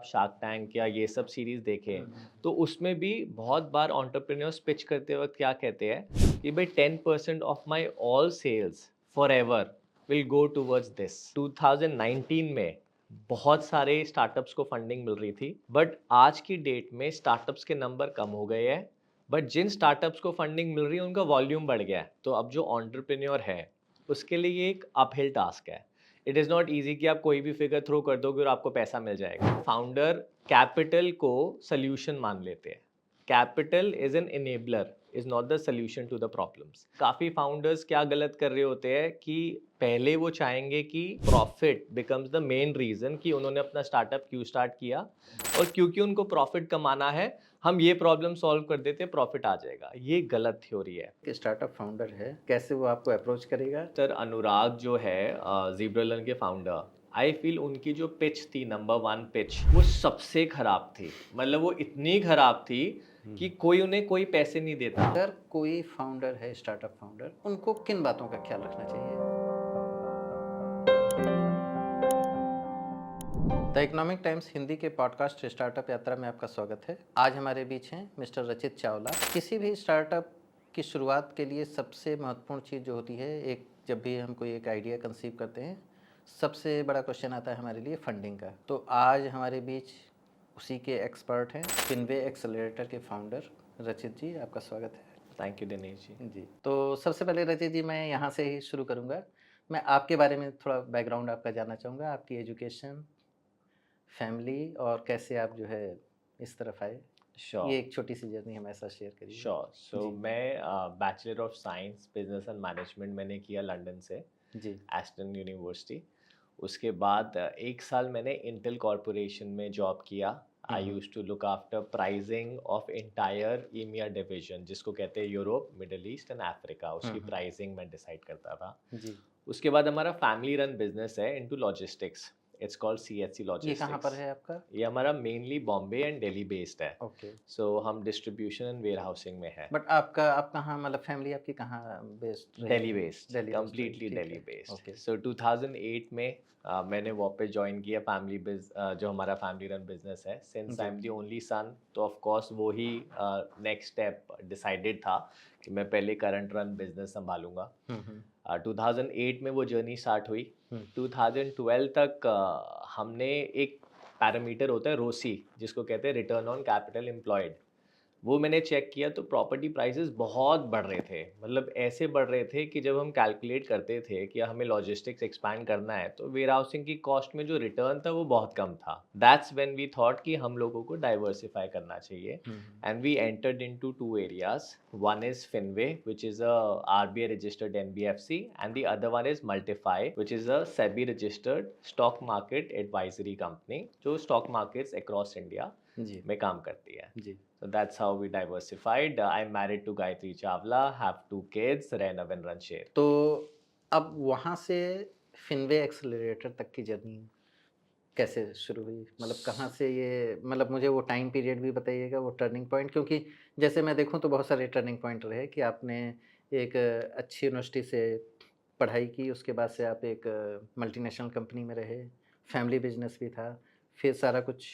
Shark tank या ये सब सीरीज देखें तो उसमें भी बहुत बार एंटरप्रेन्योर्स पिच करते वक्त क्या कहते हैं कि भाई 10% of my all sales forever will go towards this. 2019 में बहुत सारे स्टार्टअप्स को फंडिंग मिल रही थी, बट आज की डेट में स्टार्टअप्स के नंबर कम हो गए हैं, बट जिन स्टार्टअप्स को फंडिंग मिल रही है उनका वॉल्यूम बढ़ गया है। तो अब जो एंटरप्रेन्योर है उसके लिए ये एक अपहिल टास्क है। इट इज़ नॉट ईजी कि आप कोई भी फिगर थ्रो कर दोगे और आपको पैसा मिल जाएगा। फाउंडर कैपिटल को सोल्यूशन मान लेते हैं। Capital is an enabler, is not the solution to the problems. काफ़ी फाउंडर्स क्या गलत कर रहे होते हैं कि पहले वो चाहेंगे कि profit becomes the main reason कि उन्होंने अपना स्टार्टअप क्यों स्टार्ट किया, और क्योंकि उनको प्रॉफिट कमाना है हम ये प्रॉब्लम सॉल्व कर देते, प्रॉफिट आ जाएगा। ये गलत थ्योरी है। कि स्टार्टअप फाउंडर है, कैसे वो आपको अप्रोच करेगा? सर अनुराग जो है ज़ीब्रालर्न के फाउंडर, आई फील उनकी जो पिच थी, नंबर वन पिच, वो सबसे खराब थी। मतलब वो इतनी खराब थी कि कोई उन्हें कोई पैसे नहीं देता। अगर कोई फाउंडर है, स्टार्टअप फाउंडर, उनको किन बातों का ख्याल रखना चाहिए? द इकोनॉमिक टाइम्स हिंदी के पॉडकास्ट स्टार्टअप यात्रा में आपका स्वागत है। आज हमारे बीच हैं मिस्टर रचित चावला। किसी भी स्टार्टअप की शुरुआत के लिए सबसे महत्वपूर्ण चीज़ जो होती है, जब भी हम कोई एक आइडिया कंसीव करते हैं, सबसे बड़ा क्वेश्चन आता है हमारे लिए फंडिंग का। तो आज हमारे बीच उसी के एक्सपर्ट हैं, फिनवे एक्सेलरेटर के फाउंडर रचित जी, आपका स्वागत है। Thank you Dinesh ji. जी, तो सबसे पहले रचित जी, मैं यहाँ से ही शुरू करूँगा। मैं आपके बारे में थोड़ा बैकग्राउंड आपका जानना चाहूँगा, आपकी एजुकेशन, फैमिली और कैसे आप जो है इस तरफ आए। श्योर ये एक छोटी सी जर्नी हमारे साथ शेयर करिए। श्योर। सो जी। मैं bachelor of science business and management मैंने किया लंदन से, जी। Aston university. उसके बाद 1 साल मैंने इंटेल कॉरपोरेशन में जॉब किया। I used to look after pricing of entire EMEA division, जिसको कहते हैं Europe, Middle East and Africa. उसकी प्राइसिंग मैं डिसाइड करता था। जी। उसके बाद हमारा फैमिली रन बिजनेस है into logistics. It's called CHC ये कहाँ पर लॉजिस्टिक्स। है आपका? ये हमारा mainly Bombay and Delhi based है। ओके। सो हम डिस्ट्रीब्यूशन एंड वेयर हाउसिंग में है। बट आप कहाँ, मतलब फैमिली आपकी कहाँ बेस्ड रही दिल्ली है? बेस्ड, दिल्ली बेस्ड रही, कम्प्लीटली ठीक दिल्ली है। बेस्ड। ओके। सो 2008 में मैंने वापस ज्वाइन किया जो हमारा फैमिली रन बिजनेस है। सिंस आई जी। एम दी ओनली सन, तो ऑफ कोर्स वो ही नेक्स्ट स्टेप डिसाइडेड था कि मैं पहले करंट रन बिजनेस संभालूंगा। 2008 में वो जर्नी स्टार्ट हुई। 2012 तक हमने एक पैरामीटर होता है रोसी, जिसको कहते हैं रिटर्न ऑन कैपिटल एम्प्लॉयड। वो मैंने चेक किया तो प्रॉपर्टी प्राइसेस बहुत बढ़ रहे थे। मतलब ऐसे बढ़ रहे थे कि जब हम कैलकुलेट करते थे कि हमें लॉजिस्टिक्स एक्सपैंड करना है तो वेयर हाउसिंग की कॉस्ट में जो रिटर्न था वो बहुत कम था। दैट्स व्हेन वी थॉट कि हम लोगों को डाइवर्सिफाई करना चाहिए, and we entered into two areas. One is Finway, which is a RBI registered NBFC, and the other one is Multifi, which is a SEBI registered stock market advisory company, जो stock markets across India जी। में काम करती है। जी। So that's how we diversified. I'm married to Gayatri Chawla, have 2 kids, Renav and Ranshir. तो अब वहाँ से फिनवे एक्सेलरेटर तक की जर्नी कैसे शुरू हुई? मतलब कहाँ से ये, मतलब मुझे वो टाइम पीरियड भी बताइएगा, वो टर्निंग पॉइंट, क्योंकि जैसे मैं देखूँ तो बहुत सारे टर्निंग पॉइंट रहे कि आपने एक अच्छी यूनिवर्सिटी से पढ़ाई की, उसके बाद से आप एक मल्टीनेशनल कंपनी में रहे, फैमिली बिजनेस भी था, फिर सारा कुछ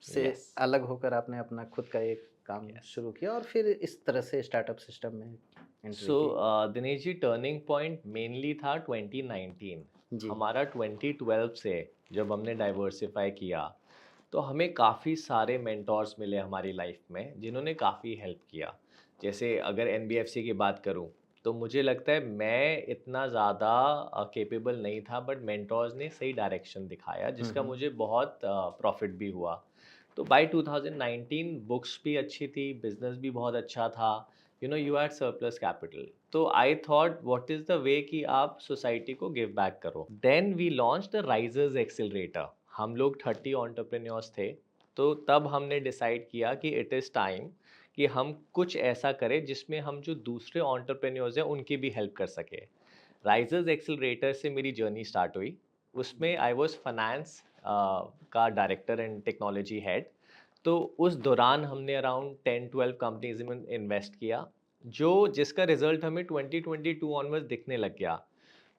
से Yes. अलग होकर आपने अपना खुद का एक काम Yes. शुरू किया और फिर इस तरह से स्टार्टअप सिस्टम में एंट्री So की। Dinesh ji, turning point mainly था 2019। जी। हमारा 2012 से जब हमने डाइवर्सिफाई किया तो हमें काफ़ी सारे मेंटोर्स मिले हमारी लाइफ में जिन्होंने काफ़ी हेल्प किया। जैसे अगर एनबीएफसी की बात करूं तो मुझे लगता है मैं इतना ज़्यादा केपेबल नहीं था, बट मेंटोर्स ने सही डायरेक्शन दिखाया जिसका मुझे बहुत प्रॉफिट भी हुआ। तो बाय 2019 बुक्स भी अच्छी थी, बिजनेस भी बहुत अच्छा था, यू हैड सरप्लस कैपिटल। तो I thought what is the way कि आप सोसाइटी को गिव बैक करो। Then we launch the Risers accelerator. हम लोग 30 एंटरप्रेन्योर्स थे, तो तब हमने डिसाइड किया कि इट इज़ टाइम कि हम कुछ ऐसा करें जिसमें हम जो दूसरे एंटरप्रेन्योर्स हैं उनकी भी हेल्प कर सके। राइजर्स एक्सिलरेटर से मेरी जर्नी स्टार्ट हुई। उसमें आई वाज फाइनेंस का डायरेक्टर एंड टेक्नोलॉजी हेड। तो उस दौरान हमने अराउंड 10-12 कंपनीज में इन्वेस्ट किया, जो जिसका रिजल्ट हमें 2022 ऑनवर्ड्स दिखने लग गया।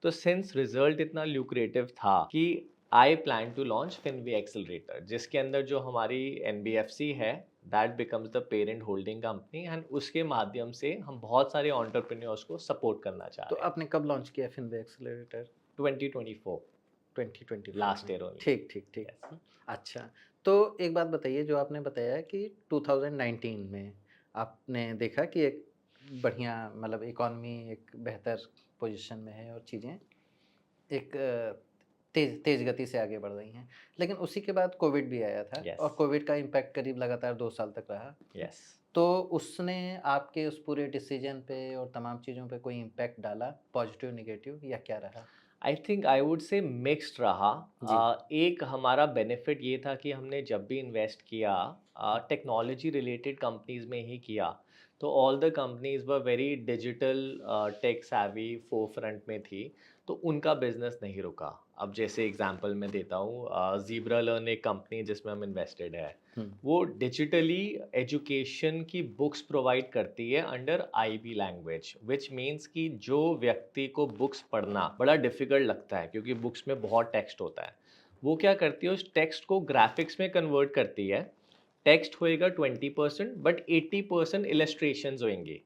तो सिंस रिजल्ट इतना ल्यूक्रेटिव था कि I plan to launch Finway accelerator, जिसके अंदर जो हमारी एनबीएफसी है that becomes the parent holding company, and उसके माध्यम से हम बहुत सारे एंटरप्रेन्योर्स को सपोर्ट करना चाह तो रहे हैं। आपने कब लॉन्च किया फिनवे एक्सेलरेटर? 2024 2024 लास्ट में। Year only. ठीक, ठीक, ठीक। यस। अच्छा, तो एक बात बताइए, जो आपने बताया कि 2019 में आपने देखा कि एक बढ़िया मतलब इकॉनमी एक बेहतर पोज़ीशन में है और चीज़ें एक तेज़ तेज़ गति से आगे बढ़ रही हैं। लेकिन उसी के बाद कोविड भी आया था यस। और कोविड का इम्पैक्ट करीब लगातार 2 साल तक रहा। यस। तो उसने आपके उस पूरे डिसीज़न पे और तमाम चीज़ों पे कोई इम्पैक्ट डाला, पॉज़िटिव, नेगेटिव या क्या रहा? I think I would say mixed रहा। जी। एक हमारा बेनिफिट ये था कि हमने जब भी इन्वेस्ट किया टेक्नोलॉजी रिलेटेड कंपनीज में ही किया, तो all the companies were very digital, tech savvy, forefront में थी, तो उनका बिजनेस नहीं रुका। अब जैसे एग्जांपल मैं देता हूँ, ज़ीब्रा लर्न एक कंपनी जिसमें हम इन्वेस्टेड है, हुँ, वो डिजिटली एजुकेशन की बुक्स प्रोवाइड करती है under IB language, which means कि जो व्यक्ति को बुक्स पढ़ना बड़ा डिफिकल्ट लगता है क्योंकि बुक्स में बहुत टेक्स्ट होता है, वो क्या करती है, उस टेक्स्ट को ग्राफिक्स में कन्वर्ट करती है। टेक्स्ट होएगा 20%, बट 80% इलस्ट्रेशंस होंगे।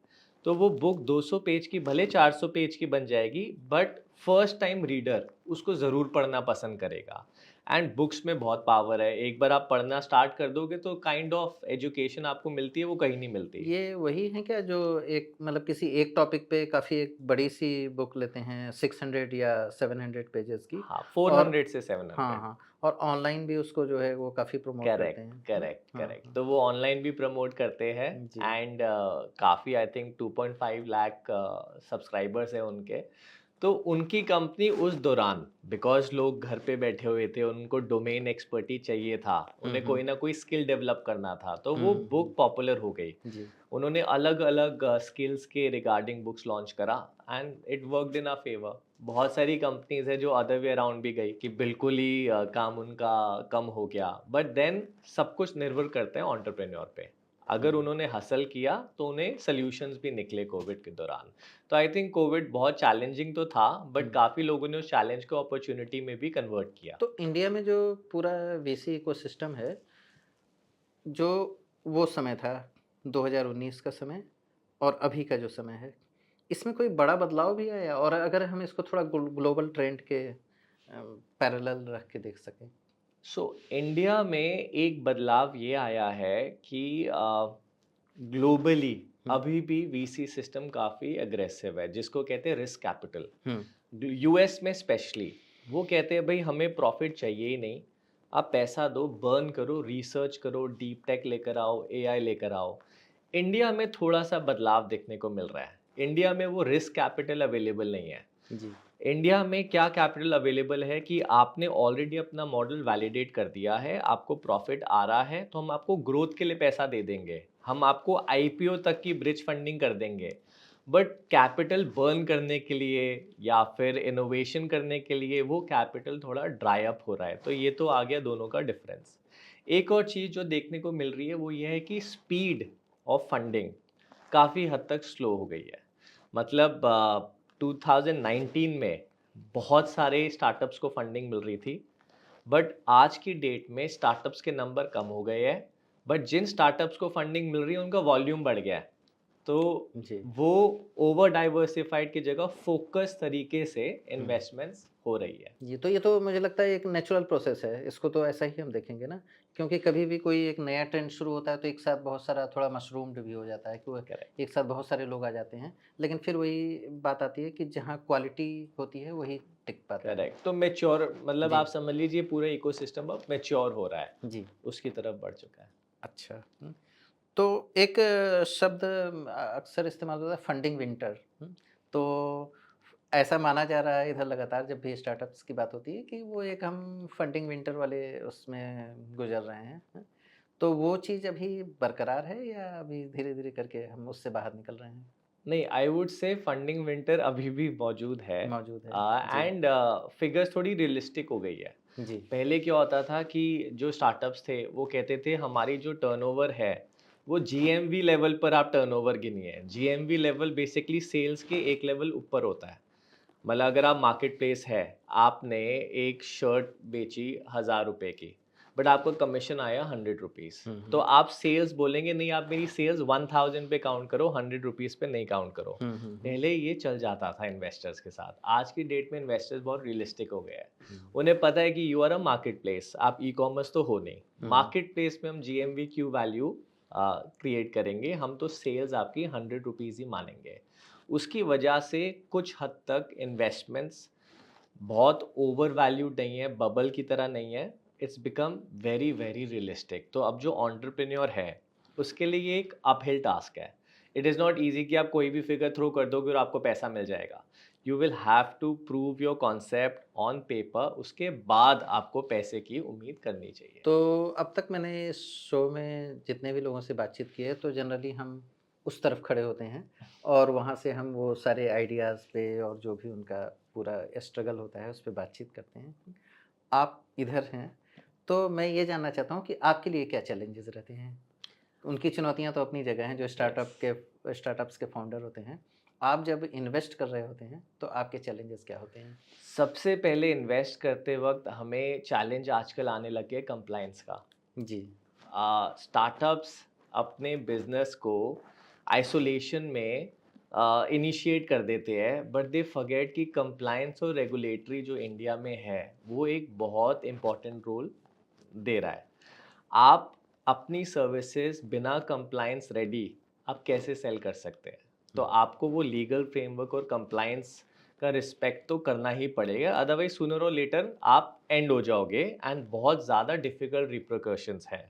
तो वो बुक 200 पेज की भले 400 पेज की बन जाएगी, बट फर्स्ट टाइम रीडर उसको ज़रूर पढ़ना पसंद करेगा। एंड बुक्स में बहुत पावर है, एक बार आप पढ़ना स्टार्ट कर दोगे तो काइंड ऑफ एजुकेशन आपको मिलती है वो कहीं नहीं मिलती। ये वही है क्या जो एक मतलब किसी एक टॉपिक पे काफ़ी एक बड़ी-सी बुक लेते हैं 600 या 700 पेजेज़ की हाँ, और 400 से हाँ, 700। हाँ और ऑनलाइन भी उसको जो है वो काफ़ी प्रमोट करते करेक्ट, हैं, है ना? करेक्ट, हाँ, करेक्ट। हाँ। तो वो ऑनलाइन भी प्रमोट करते हैं। जी, एंड काफ़ी आई थिंक 2.5 लाख सब्सक्राइबर्स हैं उनके। तो उनकी कंपनी उस दौरान, बिकॉज़ लोग घर पे बैठे हुए थे, उनको डोमेन एक्सपर्टीज़ चाहिए था, हुँ, उन्हें हुँ। कोई ना कोई स्किल डेवलप करना था, तो हुँ, वो हुँ, बुक हुँ। पॉपुलर हो गई। जी, उन्होंने अलग-अलग स्किल्स के रिगार्डिंग बुक्स लॉन्च करा, and it worked in our favour. बहुत सारी कंपनीज़ हैं जो अदर वे अराउंड भी गई कि बिल्कुल ही काम उनका कम हो गया। बट देन सब कुछ निर्भर करता है एंटरप्रेन्योर पे। हुँ। अगर उन्होंने हसल किया तो उन्हें सॉल्यूशंस भी निकले कोविड के दौरान। तो आई थिंक कोविड बहुत चैलेंजिंग तो था, बट हुँ। काफ़ी लोगों ने उस चैलेंज को अपॉर्च्युनिटी में भी कन्वर्ट किया। तो इंडिया में जो पूरा वीसी इकोसिस्टम है, जो वो समय था 2019 का समय और अभी का जो समय है, इसमें कोई बड़ा बदलाव भी आया? और अगर हम इसको थोड़ा ग्लोबल ट्रेंड के पैरेलल रख के देख सकें? सो इंडिया में एक बदलाव ये आया है कि ग्लोबली हुँ, अभी भी वीसी सिस्टम काफ़ी अग्रेसिव है, जिसको कहते हैं रिस्क कैपिटल। हुँ, यूएस में स्पेशली वो कहते हैं भाई हमें प्रॉफिट चाहिए ही नहीं, आप पैसा दो, बर्न करो, रिसर्च करो, डीप टेक लेकर आओ, एआई लेकर आओ। इंडिया में थोड़ा सा बदलाव देखने को मिल रहा है। इंडिया में वो रिस्क कैपिटल अवेलेबल नहीं है। जी। इंडिया में क्या कैपिटल अवेलेबल है कि आपने ऑलरेडी अपना मॉडल वैलिडेट कर दिया है, आपको प्रॉफिट आ रहा है, तो हम आपको ग्रोथ के लिए पैसा दे देंगे, हम आपको आईपीओ तक की ब्रिज फंडिंग कर देंगे। बट कैपिटल बर्न करने के लिए या फिर इनोवेशन करने के लिए वो कैपिटल थोड़ा ड्राई अप हो रहा है। तो ये तो आ गया दोनों का डिफरेंस। एक और चीज़ जो देखने को मिल रही है वो ये है कि स्पीड ऑफ फंडिंग काफ़ी हद तक स्लो हो गई है। मतलब 2019 में बहुत सारे स्टार्टअप्स को फंडिंग मिल रही थी, बट आज की डेट में स्टार्टअप्स के नंबर कम हो गए हैं, बट जिन स्टार्टअप्स को फंडिंग मिल रही है उनका वॉल्यूम बढ़ गया है। तो जी। वो ओवर डाइवर्सिफाइड की जगह फोकस तरीके से हुँ। इन्वेस्टमेंट्स हो रही है। ये तो मुझे लगता है एक नेचुरल प्रोसेस है, इसको तो ऐसा ही हम देखेंगे ना, क्योंकि कभी भी कोई एक नया ट्रेंड शुरू होता है तो एक साथ बहुत सारा थोड़ा मशरूम्ड भी हो जाता है कि वो करेक्ट, एक साथ बहुत सारे लोग आ जाते हैं, लेकिन फिर वही बात आती है कि जहाँ क्वालिटी होती है वही टिक पाता है। करेक्ट। तो मैच्योर मतलब जी, आप समझ लीजिए पूरा इकोसिस्टम अब मैच्योर हो रहा है, जी। उसकी तरफ बढ़ चुका है। अच्छा। तो एक शब्द अक्सर इस्तेमाल होता है फंडिंग विंटर। तो ऐसा माना जा रहा है इधर लगातार जब भी स्टार्टअप्स की बात होती है कि वो एक हम फंडिंग विंटर वाले उसमें गुजर रहे हैं। तो वो चीज़ अभी बरकरार है या अभी धीरे-धीरे करके हम उससे बाहर निकल रहे हैं? नहीं, I would say funding winter अभी भी मौजूद है। मौजूद है। जी, एंड फिगर्स थोड़ी रियलिस्टिक हो गई है। जी। पहले क्या होता था कि जो स्टार्टअप्स थे वो कहते थे हमारी जो टर्नओवर है वो जीएमवी लेवल पर आप टर्नओवर गिनिए। जीएमवी लेवल बेसिकली सेल्स के एक लेवल ऊपर होता है। मतलब अगर आप मार्केट प्लेस है, आपने एक शर्ट बेची 1000 रुपए की, बट आपको कमीशन आया 100 रुपीज़, तो आप सेल्स बोलेंगे नहीं, आप मेरी सेल्स 1000 पे काउंट करो, 100 रुपीज़ पे नहीं काउंट करो। पहले ये चल जाता था इन्वेस्टर्स के साथ। आज की डेट में इन्वेस्टर्स बहुत रियलिस्टिक हो गए हैं। उन्हें पता है कि you are a marketplace, आप ई कॉमर्स तो हो नहीं। मार्केट प्लेस में हम जीएमवी क्यू वैल्यू क्रिएट करेंगे, हम तो सेल्स आपकी 100 रुपीज़ ही मानेंगे। उसकी वजह से कुछ हद तक इन्वेस्टमेंट्स बहुत ओवर वैल्यूड नहीं है, बबल की तरह नहीं है, it's become very very realistic. तो अब जो एंटरप्रेन्योर है उसके लिए ये एक अपहिल टास्क है। इट इज़ नॉट ईजी कि आप कोई भी फिगर थ्रो कर दोगे और आपको पैसा मिल जाएगा। You will have to prove your concept on paper, उसके बाद आपको पैसे की उम्मीद करनी चाहिए। तो अब तक मैंने इस शो में जितने भी लोगों से बातचीत की है तो जनरली हम उस तरफ खड़े होते हैं और वहाँ से हम वो सारे आइडियाज़ पे और जो भी उनका पूरा स्ट्रगल होता है उस पे बातचीत करते हैं। आप इधर हैं, तो मैं ये जानना चाहता हूँ कि आपके लिए क्या चैलेंजेस रहते हैं? उनकी चुनौतियाँ तो अपनी जगह हैं जो यस, स्टार्टअप्स के फाउंडर होते हैं। आप जब इन्वेस्ट कर रहे होते हैं, तो आपके चैलेंजेस क्या होते हैं? सबसे पहले इन्वेस्ट करते वक्त हमें चैलेंज आजकल आने लगे है कंप्लायंस का। जी। स्टार्टअप्स अपने बिजनेस को आइसोलेशन में इनिशिएट कर देते हैं, बट दे फॉरगेट कि कंप्लायंस और रेगुलेटरी जो इंडिया में है वो एक बहुत इम्पोर्टेंट रोल दे रहा है। आप अपनी सर्विसेज बिना कंप्लायंस रेडी आप कैसे सेल कर सकते हैं? तो आपको वो लीगल फ्रेमवर्क और कंप्लायंस का रिस्पेक्ट तो करना ही पड़ेगा, अदरवाइज सूनर और लेटर आप एंड हो जाओगे एंड बहुत ज़्यादा डिफिकल्ट रिप्रिकॉशंस हैं।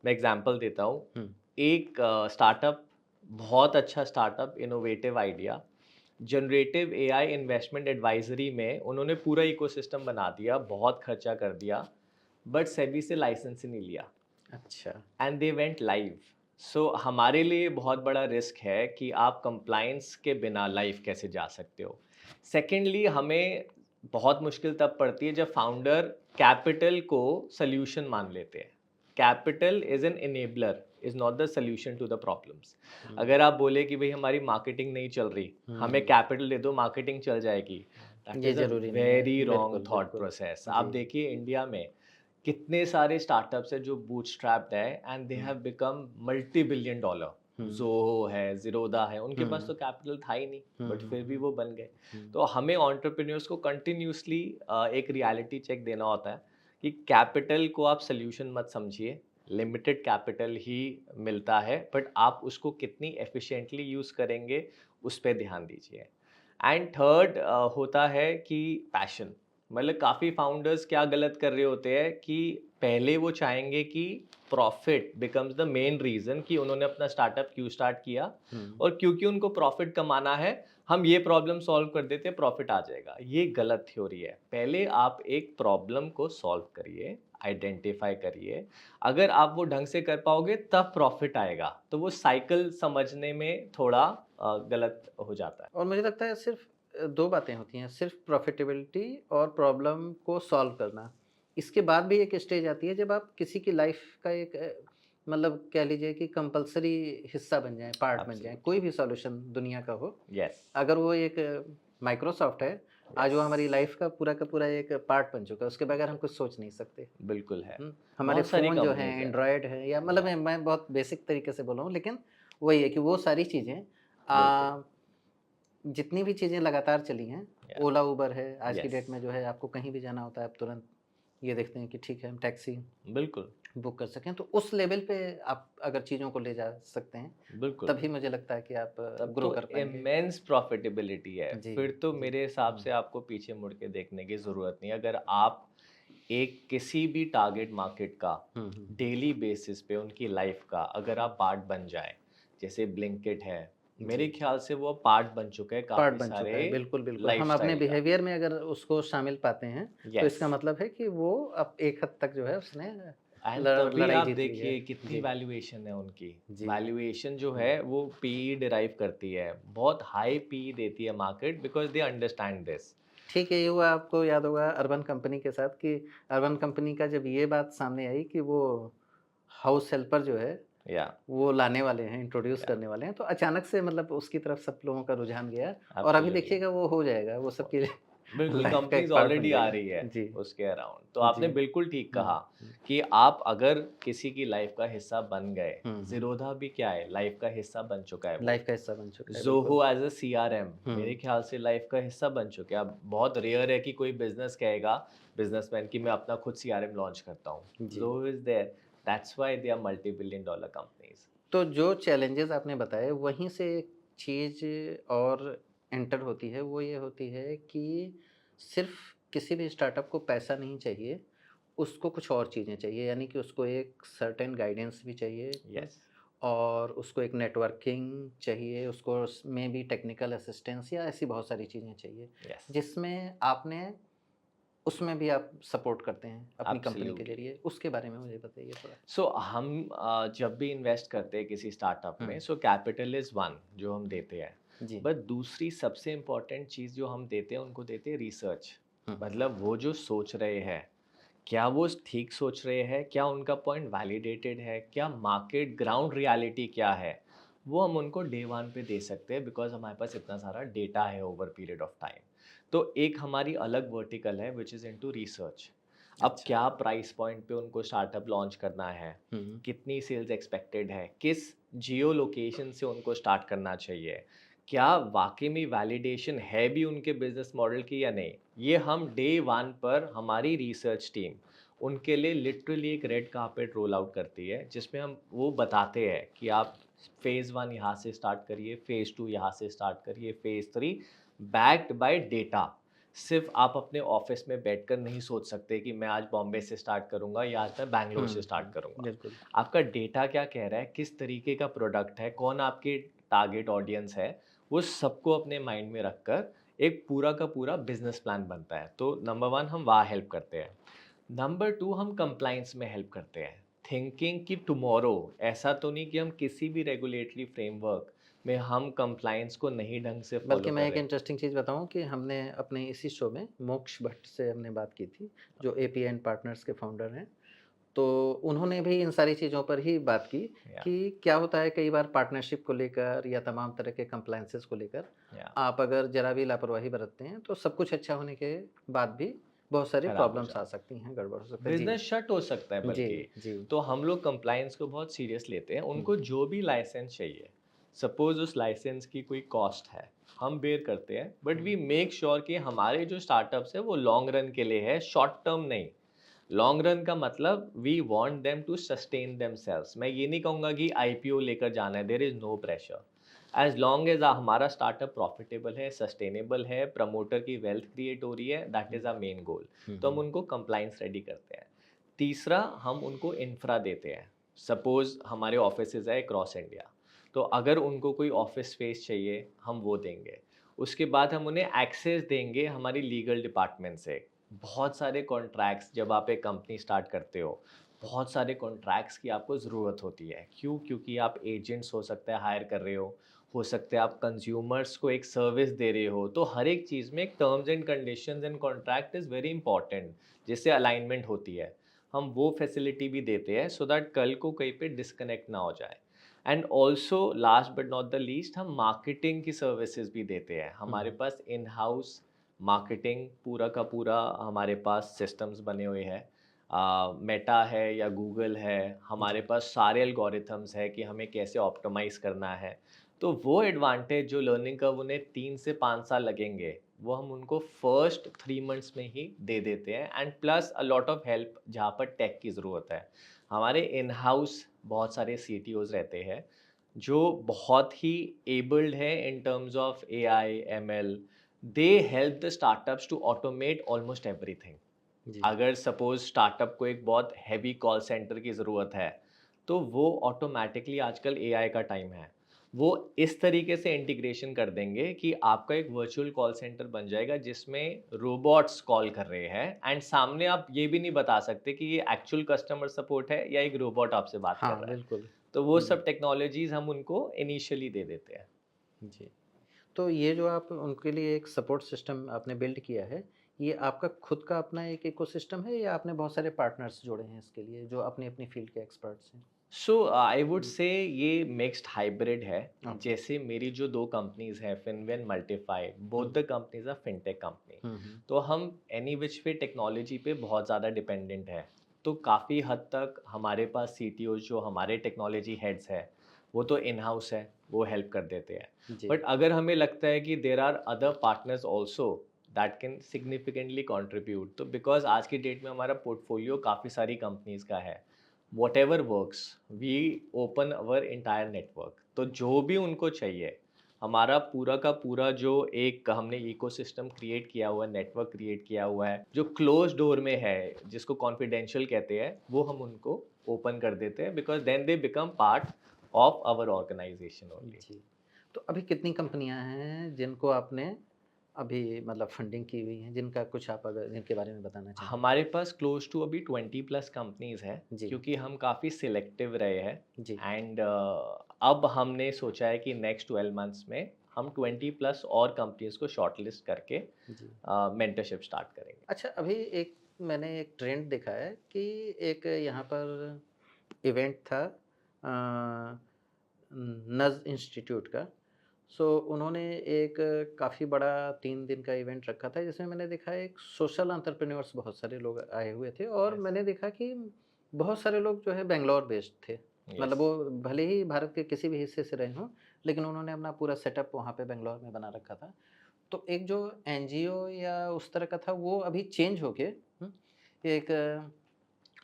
मैं एग्जांपल देता हूँ। हुँ, एक स्टार्टअप, बहुत अच्छा startup, innovative idea, generative AI investment advisory में उन्होंने पूरा इकोसिस्टम बना दिया, बहुत खर्चा कर दिया, बट सेबी से लाइसेंस ही नहीं लिया अच्छा। And they went live. So हमारे लिए बहुत बड़ा रिस्क है कि आप कंप्लायंस के बिना लाइव कैसे जा सकते हो। सेकेंडली, हमें बहुत मुश्किल तब पड़ती है जब फाउंडर कैपिटल को सल्यूशन मान लेते हैं। Capital is an enabler, is not the solution to the problems. Hmm, अगर आप बोले कि भाई हमारी मार्केटिंग नहीं चल रही, हमें हुँ। कैपिटल दे दो, मार्केटिंग चल जाएगी, दैट ये इज अ ज़रूरी नहीं है। वेरी रॉन्ग बिल्कुल, थॉट बिल्कुल। प्रोसेस। आप जी। देखिए इंडिया में कितने सारे स्टार्टअप्स हैं जो बूटस्ट्रैप्ड है and they hmm, have become multi billion dollar. Hmm, Zoho है, ज़ीरोधा है, उनके पास हुँ, तो कैपिटल था ही नहीं, हुँ, बट हुँ, फिर भी हुँ, वो बन गए। हुँ। तो हमें एंटरप्रेन्योर्स को कंटिन्यूअसली एक रियलिटी चेक देना होता है कि कैपिटल को आप सॉल्यूशन मत समझिए, लिमिटेड कैपिटल ही मिलता है, बट आप उसको कितनी एफिशिएंटली यूज़ करेंगे उस पे ध्यान दीजिए। एंड थर्ड होता है कि पैशन। मतलब काफ़ी फाउंडर्स क्या गलत कर रहे होते हैं कि पहले वो चाहेंगे कि profit becomes the main reason कि उन्होंने अपना स्टार्टअप क्यों स्टार्ट किया, हुँ, और क्योंकि उनको प्रॉफिट कमाना है, हम ये प्रॉब्लम सॉल्व कर देते हैं, प्रॉफिट आ जाएगा। ये गलत थ्योरी है। पहले आप एक प्रॉब्लम को सॉल्व करिए, आइडेंटिफाई करिए। अगर आप वो ढंग से कर पाओगे तब प्रॉफिट आएगा। तो वो साइकिल समझने में थोड़ा गलत हो जाता है। और मुझे लगता है सिर्फ़ 2 बातें होती हैं, सिर्फ़ प्रॉफ़िटेबिलिटी और प्रॉब्लम को सॉल्व करना। इसके बाद भी एक स्टेज आती है जब आप किसी की लाइफ़ का एक मतलब कह लीजिए कि कंपल्सरी हिस्सा बन जाएँ, पार्ट बन जाएँ, कोई एब्सोल्युटली। भी सॉल्यूशन दुनिया का हो। यस, अगर वो एक माइक्रोसॉफ्ट है, आज वो यस। हमारी लाइफ़ का पूरा एक पार्ट बन चुका है, उसके बगैर हम कुछ सोच नहीं सकते। बिल्कुल है। हमारे बहुत सारी फ़ोन जो हैं कंपनीज़ हैं। एंड्रॉयड है या मतलब या मैं बहुत बेसिक तरीके से बोल रहा हूँ, लेकिन वही है कि वो सारी चीज़ें बिल्कुल। जितनी भी चीज़ें लगातार चली हैं, या ओला, उबर है, आज की यस, डेट में जो है आपको कहीं भी जाना होता है, आप तुरंत ये देखते हैं कि ठीक है, हम टैक्सी बिल्कुल, बुक कर सकें। तो उस लेवल पे आप अगर चीज़ों को ले जा सकते हैं, बिल्कुल। तभी मुझे लगता है कि आप तब ग्रो तो कर पाएँगे। इमेंस प्रॉफ़िटेबिलिटी है। जी, फिर तो जी। मेरे हिसाब हुँ, से आपको पीछे मुड़ के देखने की ज़रूरत नहीं है। अगर आप एक किसी भी टारगेट मार्केट का हुँ, हुँ, हुँ। डेली बेसिस पे उनकी लाइफ़ का अगर आप पार्ट बन जाएँ, जैसे ब्लिंकिट है, मेरे जी, ख़्याल से वो पार्ट बन चुका है पार्ट काफ़ी बन सारे चुका है। बिल्कुल, बिल्कुल। हम अपने लाइफ़स्टाइल का। बिहेवियर में अगर उसको शामिल पाते हैं, तो यस। इसका मतलब है कि वो अब एक हद तक जो है उसने एंड तभी लड़ाई आप जीत ली है। देखिए कितनी जी, वैल्यूएशन है उनकी। जी। वैल्यूएशन जो हुँ। है वो पीई डिराइव करती है। बहुत हाई पीई देती है market because they understand this. ठीक है, ये हुआ आपको याद होगा अर्बन कंपनी के साथ कि अर्बन कंपनी का जब ये बात सामने आई कि वो हाउस हेल्पर जो है, या वो लाने वाले हैं, इंट्रोड्यूस या करने वाले हैं, तो अचानक से मतलब उसकी तरफ सब लोगों का रुझान गया और अभी एब्सोल्युटली। देखिएगा वो हो जाएगा, वो सबकी बिल्कुल, लाइफ का एक कंपनीज़ पार्ट बन ऑलरेडी आ जाएगा। रही है जी, उसके अराउंड। तो जी। आपने बिल्कुल ठीक हुँ, कहा हुँ, कि आप अगर किसी की लाइफ का हिस्सा बन गए, हुँ। ज़ीरोधा भी क्या है, लाइफ का हिस्सा बन चुका है वो। लाइफ का हिस्सा बन चुका है, बिल्कुल। ज़ोहो एज़ अ सीआरएम मेरे हुँ, ख्याल से लाइफ का हिस्सा बन चुके हैं। अब बहुत रेयर है कि कोई बिज़नेस कहेगा, बिज़नेसमैन, कि मैं अपना खुद सीआरएम लॉन्च करता हूँ। जी। Zoho is there, that's why they are multibillion dollar companies. तो जो चैलेंजेज़ आपने बताए वहीं से एक चीज़ और एंटर होती है, वो ये होती है कि सिर्फ़ किसी भी स्टार्टअप को पैसा नहीं चाहिए, उसको कुछ और चीज़ें चाहिए, यानी कि उसको एक सर्टेन गाइडेंस भी चाहिए यस, और उसको एक नेटवर्किंग चाहिए, उसको उसमें भी टेक्निकल असिस्टेंस या ऐसी बहुत सारी चीज़ें चाहिए, यस, जिसमें आपने उसमें भी आप सपोर्ट करते हैं अपनी कंपनी के एब्सोल्युटली। ज़रिए, उसके बारे में मुझे बताइए थोड़ा? सो हम जब भी इन्वेस्ट करते हैं किसी स्टार्टअप हुँ, में, सो कैपिटल इज़ वन जो हम देते हैं। जी। बट दूसरी सबसे इम्पोर्टेंट चीज़ जो हम देते हैं, उनको देते हैं रिसर्च। हुँ, मतलब वो जो सोच रहे हैं, क्या वो ठीक सोच रहे हैं? क्या उनका पॉइंट वैलिडेटेड है? क्या मार्केट ग्राउंड रियलिटी क्या है? वो हम उनको डे वन पे दे सकते हैं, बिकॉज़ हमारे पास इतना सारा डेटा है ओवर पीरियड ऑफ टाइम। तो एक हमारी अलग वर्टिकल है व्हिच इज़ इनटू रिसर्च। अब अच्छा। क्या प्राइस पॉइंट पे उनको स्टार्टअप लॉन्च करना है? हुँ, कितनी सेल्स एक्सपेक्टेड है? किस जियो लोकेशन से उनको स्टार्ट करना चाहिए? क्या वाक़ई में वैलिडेशन है भी उनके बिज़नेस मॉडल की या नहीं? ये हम डे वन पर हमारी रिसर्च टीम उनके लिए लिटरली एक रेड कार्पेट रोल आउट करती है, जिसमें हम वो बताते हैं कि आप फ़ेज़ 1 यहाँ से स्टार्ट करिए, फ़ेज़ 2 यहाँ से स्टार्ट करिए, फ़ेज़ 3, बैक्ड बाय डेटा। सिर्फ़ आप अपने ऑफ़िस में बैठकर नहीं सोच सकते कि मैं आज बॉम्बे से स्टार्ट करूँगा या आज मैं बैंगलोर हुँ, से स्टार्ट हुँ, करूँगा। बिल्कुल। आपका डेटा क्या कह रहा है, किस तरीके का प्रोडक्ट है, कौन आपकी टारगेट ऑडियंस है, वो सबको अपने माइंड में रखकर एक पूरा का पूरा बिज़नेस प्लान बनता है। तो नंबर 1 हम वहाँ हेल्प करते हैं। नंबर 2 हम कंप्लायंस में हेल्प करते हैं। थिंकिंग कि टुमारो ऐसा तो नहीं कि हम किसी भी रेगुलेटरी फ्रेमवर्क में हम कंप्लायंस को नहीं ढंग से बल्कि फॉलो मैं कर एक रहे हैं। इंटरेस्टिंग चीज़ बताऊँ कि हमने अपने इसी शो में मोक्ष भट्ट से हमने बात की थी, जो एपीआई एंड पार्टनर्स के फाउंडर हैं। तो उन्होंने भी इन सारी चीज़ों पर ही बात की या कि क्या होता है कई बार पार्टनरशिप को लेकर या तमाम तरह के कंप्लायंसेस को लेकर या आप अगर ज़रा भी लापरवाही बरतते हैं, तो सब कुछ अच्छा होने के बाद भी बहुत सारी खराब हो प्रॉब्लम्स आ जाता है। सकती हैं, गड़बड़ हो सकता है। जी। बिज़नेस शट हो सकता है जी, बल्कि। जी। तो हम लोग कंप्लायंस को बहुत सीरियस लेते हैं। हुँ, उनको जो भी लाइसेंस चाहिए, सपोज़ उस लाइसेंस की कोई कॉस्ट है, हम बेयर करते हैं, बट हुँ, वी मेक श्योर कि हमारे जो स्टार्टअप्स हैं वो लॉन्ग रन के लिए है, शॉर्ट टर्म नहीं। लॉन्ग रन का मतलब we want them to sustain themselves. मैं ये नहीं कहूँगा कि आईपीओ लेकर जाना है, there is no pressure. As long as हमारा स्टार्टअप प्रॉफिटेबल है, सस्टेनेबल है, प्रमोटर की वेल्थ क्रिएट हो रही है, that hmm, is our main goal. Hmm, तो हम हुँ। उनको कंप्लायंस रेडी करते हैं। तीसरा, हम उनको इंफ्रा देते हैं। सपोज़ हमारे ऑफिसेज़ है अक्रॉस इंडिया, तो अगर उनको कोई ऑफिस स्पेस चाहिए, हम वो देंगे। उसके बाद हम उन्हें एक्सेस देंगे हमारी लीगल डिपार्टमेंट से। बहुत सारे कॉन्ट्रैक्ट्स, जब आप एक कंपनी स्टार्ट करते हो, बहुत सारे कॉन्ट्रैक्ट्स की आपको ज़रूरत होती है। क्यों? क्योंकि आप एजेंट्स हो सकता है हायर कर रहे हो सकता है आप कंज्यूमर्स को एक सर्विस दे रहे हो। तो हर एक चीज़ में एक terms and conditions and contract is very important, जिससे अलाइनमेंट होती है। हम वो फैसिलिटी भी देते हैं सो दैट कल को कहीं पे डिस्कनेक्ट ना हो जाए। And also last but not the least, हम मार्केटिंग की सर्विसेज भी देते हैं। हुँ, हमारे हुँ। पास इन हाउस मार्केटिंग पूरा का पूरा हमारे पास सिस्टम्स बने हुए हैं। मेटा है या गूगल है, हमारे जी। पास सारे एल्गोरिथम्स है कि हमें कैसे ऑप्टिमाइज़ करना है। तो वो एडवांटेज जो लर्निंग कर्व उन्हें 3 से 5 साल लगेंगे, वो हम उनको फर्स्ट 3 मंथ्स में ही दे देते हैं। And plus a lot of help जहाँ पर टेक की ज़रूरत है। हमारे इन हाउस बहुत सारे सीटीओज़ रहते हैं, जो बहुत ही एबल्ड हैं in terms of AI, ML. They help the startups to automate almost everything. जी। अगर सपोज़ स्टार्टअप को एक बहुत हेवी कॉल सेंटर की ज़रूरत है, तो वो ऑटोमैटिकली, आजकल एआई का टाइम है, वो इस तरीके से इंटीग्रेशन कर देंगे कि आपका एक वर्चुअल कॉल सेंटर बन जाएगा जिसमें रोबोट्स कॉल कर रहे हैं एंड सामने आप ये भी नहीं बता सकते कि ये एक्चुअल कस्टमर सपोर्ट है या एक रोबोट आपसे बात कर हाँ, रहा है। बिल्कुल। तो वो जी, सब टेक्नोलॉजीज़ हम उनको इनिशियली दे देते हैं। जी। तो ये जो आप उनके लिए एक सपोर्ट सिस्टम आपने बिल्ड किया है, ये आपका खुद का अपना एक इकोसिस्टम है या आपने बहुत सारे पार्टनर्स जोड़े हैं इसके लिए जो अपनी-अपनी फ़ील्ड के एक्सपर्ट्स हैं? सो आई वुड से ये मिक्स्ड हाइब्रिड है। ओके। जैसे मेरी जो 2 कंपनीज़ हैं, Finway, Multifi, both hmm. The companies are fintech company. Hmm, hmm. तो हम एनी व्हिच वे टेक्नोलॉजी पे बहुत ज़्यादा डिपेंडेंट है। तो काफ़ी हद तक हमारे पास सीटीओ जो हमारे टेक्नोलॉजी हेड्स हैं, वो तो इन हाउस है, वो हेल्प कर देते हैं। जी। बट अगर हमें लगता है कि there are other partners also that can significantly contribute, तो बिकॉज़ आज की डेट में हमारा पोर्टफोलियो काफ़ी सारी कंपनीज़ का है। Whatever works, we open our entire network. तो जो भी उनको चाहिए, हमारा पूरा का पूरा जो एक हमने इकोसिस्टम क्रिएट किया हुआ है, नेटवर्क क्रिएट किया हुआ है, जो क्लोज डोर में है, जिसको कॉन्फिडेंशियल कहते हैं, वो हम उनको ओपन कर देते हैं, because then they become part of our organisation only. जी। तो अभी कितनी कंपनियाँ हैं जिनको आपने अभी मतलब फंडिंग की हुई है, जिनका कुछ आप अगर जिनके बारे में बताना चाहें? हमारे पास क्लोज टू अभी 20 प्लस कंपनीज हैं, जी, क्योंकि हम काफ़ी सिलेक्टिव रहे हैं। जी, एंड अब हमने सोचा है कि नेक्स्ट 12 मंथ्स में हम 20 प्लस और कंपनीज को शॉर्टलिस्ट करके जी। मेंटरशिप स्टार्ट करेंगे। अच्छा अभी एक मैंने एक ट्रेंड देखा है कि एक यहाँ पर इवेंट था नज़ इंस्टीट्यूट का। सो उन्होंने एक काफ़ी बड़ा 3 दिन का इवेंट रखा था जिसमें मैंने देखा एक सोशल एंटरप्रेन्योर्स बहुत सारे लोग आए हुए थे और यस। मैंने देखा कि बहुत सारे लोग जो है बैंगलोर बेस्ड थे। मतलब यस। वो भले ही भारत के किसी भी हिस्से से रहे हों, लेकिन उन्होंने अपना पूरा सेटअप वहाँ पे बैंगलोर में बना रखा था। तो एक जो एनजीओ या उस तरह का था वो अभी चेंज होके एक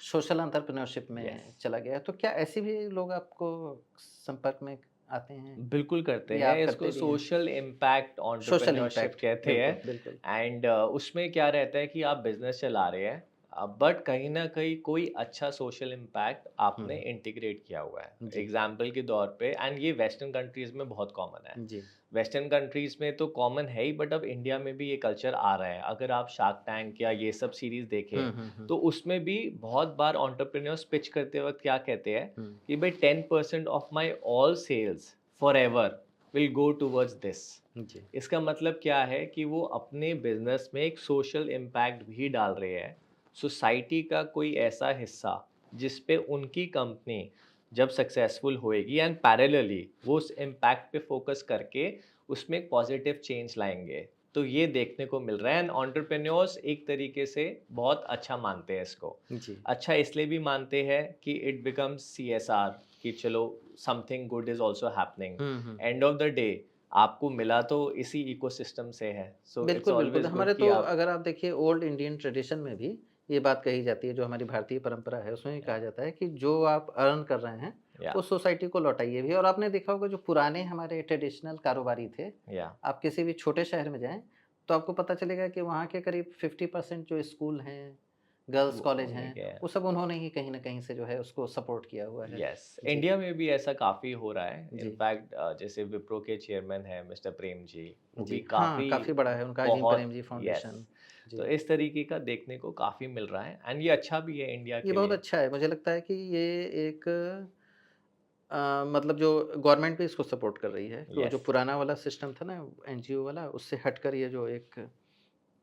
सोशल एंटरप्रेन्योरशिप यस। में चला गया है। तो क्या ऐसे भी लोग आपको संपर्क में आते हैं बिल्कुल करते या हैं, आप इसको करते भी हैं? Social impact social entrepreneurship impact कहते हैं। बिल्कुल, बिल्कुल। एंड उसमें क्या रहता है कि आप बिजनेस चला रहे हैं, बट कहीं ना कहीं कोई अच्छा सोशल इम्पैक्ट आपने हुँ, इंटीग्रेट किया हुआ है। जी, एग्जाम्पल के तौर पे, एंड ये वेस्टर्न कंट्रीज में बहुत कॉमन है। जी। वेस्टर्न कंट्रीज में तो कॉमन है ही, बट अब इंडिया में भी ये कल्चर आ रहा है। अगर आप शार्क टैंक या ये सब सीरीज देखें, हुँ, हुँ, हुँ, तो उसमें भी बहुत बार एंटरप्रेन्योर्स पिच करते वक्त क्या कहते हैं हुँ, कि भाई 10% of my all sales forever will go towards this. जी, इसका मतलब क्या है कि वो अपने बिजनेस में एक सोशल इम्पैक्ट भी डाल रहे हैं। सोसाइटी का कोई ऐसा हिस्सा जिस पे उनकी कंपनी जब सक्सेसफुल होएगी, एंड पैरेलली वो उस इम्पैक्ट पे फोकस करके उसमें एक पॉजिटिव चेंज लाएंगे। तो ये देखने को मिल रहा है, एंड एंटरप्रेन्योर्स एक तरीके से बहुत अच्छा मानते हैं इसको। जी। अच्छा इसलिए भी मानते हैं कि इट बिकम्स सीएसआर, कि चलो something good is also happening. Hmm, hmm. And of the day आपको मिला तो इसी इकोसिस्टम से है, सो इट्स बिल्कुल, बिल्कुल। ऑलवेज गुड हमारे कि तो आप। अगर आप देखिए ओल्ड इंडियन ट्रेडिशन में भी ये बात कही जाती है, जो हमारी भारतीय परंपरा है, उसमें भी या कहा जाता है कि जो आप अर्न कर रहे हैं, या वो सोसाइटी को लौटाइए भी और आपने देखा होगा जो पुराने हमारे ट्रेडिशनल कारोबारी थे, या आप किसी भी छोटे शहर में जाएँ, तो आपको पता चलेगा कि वहाँ के करीब 50% जो स्कूल हैं, गर्ल्स वो कॉलेज उन्हीं हैं, के हैं। वो सब उन्होंने ही कहीं न कहीं से जो है उसको सपोर्ट किया हुआ है। यस, जी, इंडिया में भी ऐसा काफ़ी हो रहा है। जी, इनफैक्ट जैसे विप्रो के चेयरमैन हैं मिस्टर प्रेम जी, वो भी जी। हाँ, काफ़ी काफ़ी बड़ा है उनका अज़ीम बहुत। प्रेमजी यस। फाउंडेशन। तो जी। इस तरीके का देखने को काफ़ी मिल रहा है, एंड ये अच्छा भी है इंडिया ये के बहुत लिए। अच्छा है। मुझे लगता है कि ये एक मतलब जो गवर्नमेंट भी इसको सपोर्ट कर रही है। वो जो यस। पुराना वाला सिस्टम था ना एनजीओ वाला, उससे हटकर ये जो एक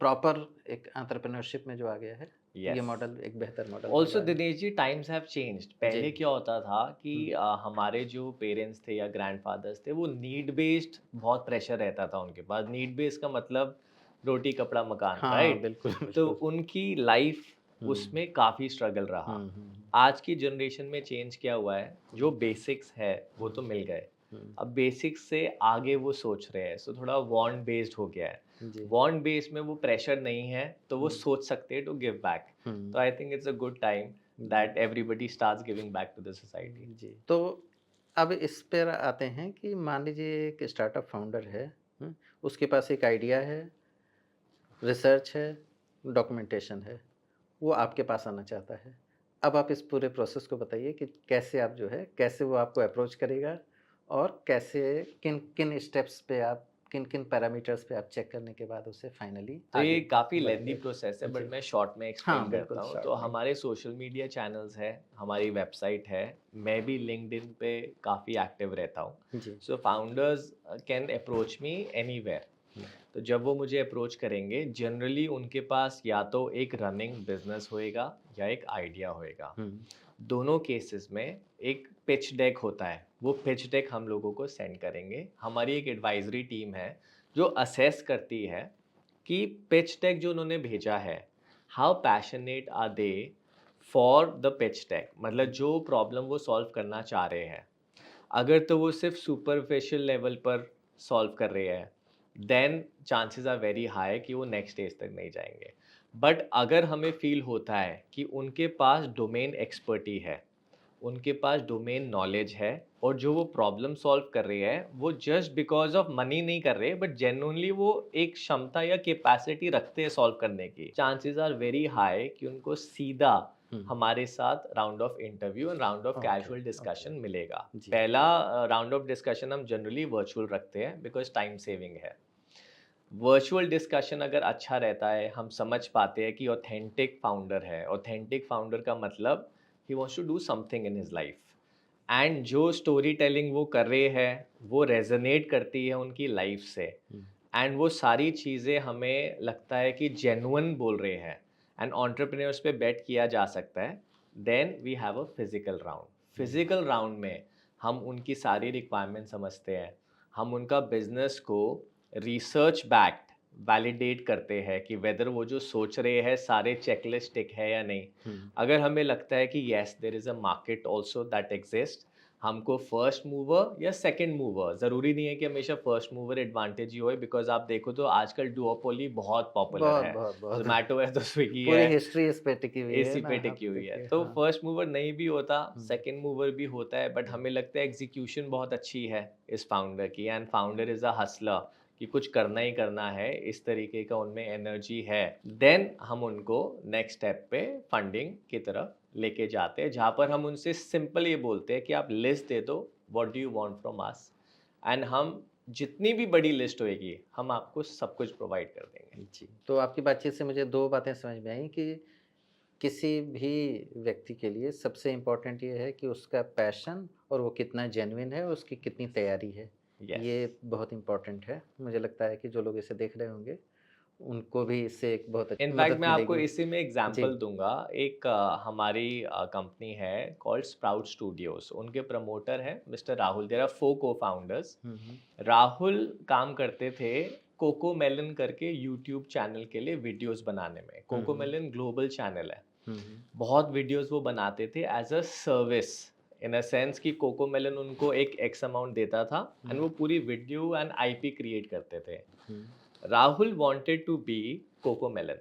प्रॉपर एक एंटरप्रेन्योरशिप में जो आ गया है, ये यस। मॉडल एक बेहतर मॉडल बन ऑल्सो रहा है। Dinesh ji, times have changed. जी। पहले क्या होता था कि हुँ। हमारे जो पेरेंट्स थे या ग्रैंडफादर्स थे, वो नीड बेस्ड बहुत प्रेशर रहता था उनके पास। नीड बेस्ड का मतलब रोटी कपड़ा मकान, हाँ, राइट? बिल्कुल, तो बिल्कुल। उनकी लाइफ हुँ। उसमें काफ़ी स्ट्रगल रहा। हुँ, हुँ, हुँ। आज की जनरेशन में चेंज क्या हुआ है, जो हुँ, बेसिक्स है वो तो हुँ, मिल गए। हुँ। अब बेसिक्स से आगे वो सोच रहे हैं, सो थोड़ा वांट बेस्ड हो गया है। जी। वांट बेस्ड में वो प्रेशर नहीं है, तो वो हुँ, सोच सकते हैं टू गिव बैक। हुँ। तो I think it's a good time जी। that everybody starts giving back to the society. जी। तो अब इस पर आते हैं कि मान लीजिए एक स्टार्टअप फाउंडर है, हुँ? उसके पास एक आइडिया है, रिसर्च है, डॉक्यूमेंटेशन है। वो आपके पास आना चाहता है। अब आप इस पूरे प्रोसेस को बताइए कि कैसे आप जो है कैसे वो आपको अप्रोच करेगा और कैसे किन-किन स्टेप्स पे आप किन-किन पैरामीटर्स पे आप चेक करने के बाद उसे फाइनली तो ये आगे काफ़ी लेंदी बढ़ाएँगे? प्रोसेस है, बट जी। मैं शॉर्ट में एक्सप्लेन हाँ, बिल्कुल करता हूँ। तो शॉर्ट में। हमारे सोशल मीडिया चैनल्स हैं, हमारी वेबसाइट है, मैं भी लिंक्डइन पे काफ़ी एक्टिव रहता हूँ। जी। So founders can approach me anywhere. Hmm, तो जब वो मुझे अप्रोच करेंगे जनरली उनके पास या तो एक रनिंग बिजनेस होएगा या एक आइडिया होएगा। हुँ, दोनों केसेस में एक पिच डेक होता है, वो पिच डेक हम लोगों को सेंड करेंगे। हमारी एक एडवाइजरी टीम है जो असेस करती है कि पिच डेक जो उन्होंने भेजा है, how passionate are they for the pitch deck, मतलब जो प्रॉब्लम वो सॉल्व करना चाह रहे हैं। अगर तो वो सिर्फ सुपरफिशियल लेवल पर सॉल्व कर रहे हैं, then chances are very high कि वो नेक्स्ट स्टेज तक नहीं जाएंगे। बट अगर हमें फील होता है कि उनके पास डोमेन एक्सपर्टी है, उनके पास डोमेन नॉलेज है और जो वो प्रॉब्लम सॉल्व कर रहे हैं वो जस्ट बिकॉज ऑफ मनी नहीं कर रहे, बट जेन्युइनली वो एक क्षमता या कैपेसिटी रखते हैं सॉल्व करने की, चांसेस आर वेरी हाई कि उनको सीधा हुँ, हमारे साथ round of interview and round of okay, casual okay, discussion मिलेगा। जी, पहला राउंड ऑफ डिस्कशन हम जनरली वर्चुअल रखते हैं बिकॉज टाइम सेविंग है। वर्चुअल डिस्कशन अगर अच्छा रहता है, हम समझ पाते हैं कि ऑथेंटिक फाउंडर है। ऑथेंटिक फाउंडर का मतलब ही wants to do something in his life and जो स्टोरी टेलिंग वो कर रहे हैं वो रेजोनेट करती है उनकी लाइफ से, हुँ, एंड वो सारी चीज़ें हमें लगता है कि जेन्युइन बोल रहे हैं एंड एंटरप्रेन्योर्स पे बेट किया जा सकता है। Then we have a physical round. Hmm, physical round में हम उनकी सारी रिक्वायरमेंट समझते हैं, हम उनका बिजनेस को रिसर्च बैक्ड वैलिडेट करते हैं कि वेदर वो जो सोच रहे हैं सारे चेकलिस्ट टिक है या नहीं। हुँ, अगर हमें लगता है कि yes there is a market also that exist, हमको फर्स्ट मूवर या सेकंड मूवर, ज़रूरी नहीं है कि हमेशा फर्स्ट मूवर एडवांटेज ही होए, बिकॉज़ आप देखो तो आजकल डुओपोली बहुत पॉपुलर बहुत, है। बहुत, बहुत ज़ोमैटो है तो स्विगी पूरी है, हिस्ट्री इस पे टिकी हुई है इसी ना, पे टिकी आप हुई है। देखिए तो हाँ, फर्स्ट मूवर नहीं भी होता, हुँ, सेकंड मूवर भी होता है, बट हुँ, हमें लगता है एग्जीक्यूशन बहुत अच्छी है इस फाउंडर की, and founder is a Hustler कि कुछ करना ही करना है, इस तरीके का उनमें एनर्जी है। देन हम उनको नेक्स्ट स्टेप पे फंडिंग की तरफ लेके जाते हैं, जहाँ पर हम उनसे सिंपल ये बोलते हैं कि आप लिस्ट दे दो, what do you want from us, and हम जितनी भी बड़ी लिस्ट होएगी, हम आपको सब कुछ प्रोवाइड कर देंगे। जी। तो आपकी बातचीत से मुझे 2 बातें समझ में आई कि किसी भी व्यक्ति के लिए सबसे इम्पोर्टेंट ये है कि उसका पैशन और वो कितना जेन्युइन है और उसकी कितनी तैयारी है। यस। ये बहुत इम्पोर्टेंट है। मुझे लगता है कि जो लोग इसे देख रहे होंगे, उनको भी इससे एक बहुत इनफैक्ट मदद मैं आपको मिलेगी। इसी में जी। एग्जांपल दूंगा। एक हमारी कंपनी है कॉल्ड स्प्राउट स्टूडियोज, उनके प्रमोटर हैं mister Rahul. There are 4 co-founders. हुँ, हुँ। राहुल काम करते थे कोको मेलन करके यूट्यूब चैनल के लिए वीडियोस बनाने में। हुँ, कोको हुँ। मेलन ग्लोबल चैनल है। हुँ, हुँ। बहुत वीडियोस वो बनाते थे as a service, in a sense कि कोको मेलन उनको एक एक्स अमाउंट देता था एंड हुँ, वो पूरी वीडियो एंड आईपी क्रिएट करते थे। Hmm. Rahul wanted to be Cocomelon,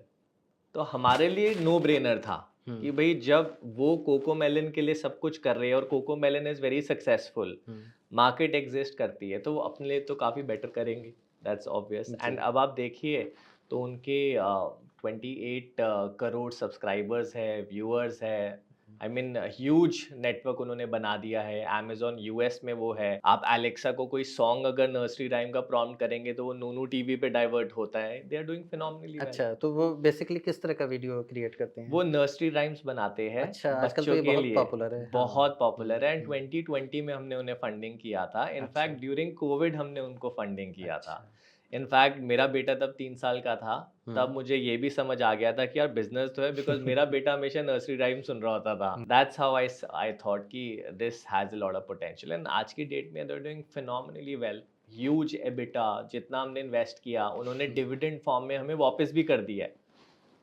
तो हमारे लिए नो ब्रेनर था हुँ, कि भाई जब वो कोको मेलन के लिए सब कुछ कर रहे हैं और CoComelon is very successful, hmm. Market exist करती है, तो वो अपने लिए तो काफ़ी बेटर करेंगे, दैट्स ऑब्वियस। एंड जी। अब आप देखिए तो उनके 28 करोड़ सब्सक्राइबर्स है, व्यूअर्स है, आई मीन ह्यूज नेटवर्क उन्होंने बना दिया है। अमेजॉन यूएस में वो है। आप एलेक्सा को कोई सॉन्ग अगर नर्सरी राइम का प्रॉम्प्ट करेंगे तो वो नूनू टीवी पे डाइवर्ट होता है। They are doing phenomenally well. अच्छा, तो वो बेसिकली किस तरह का वीडियो क्रिएट करते हैं? वो नर्सरी राइम्स बनाते हैं अच्छा, आजकल तो बच्चों ये के बहुत लिए। पॉपुलर है। हाँ। बहुत पॉपुलर हुँ, है एंड हुँ। 2020 में हमने उन्हें फंडिंग किया था। अच्छा, इनफैक्ट ड्यूरिंग कोविड हमने उनको फंडिंग किया था। अच्छा। इनफैक्ट मेरा बेटा तब 3 साल का था, हुँ। तब मुझे ये भी समझ आ गया था कि यार बिज़नेस तो है, बिकॉज़ मेरा बेटा हमेशा नर्सरी राइम सुन रहा होता था। Hmm. That's how I thought कि this has a lot of potential, and आज की डेट में they are doing phenomenally well. Huge EBITDA, जितना हमने इन्वेस्ट किया, उन्होंने हुँ। डिविडेंड फॉर्म में हमें वापस भी कर दिया है।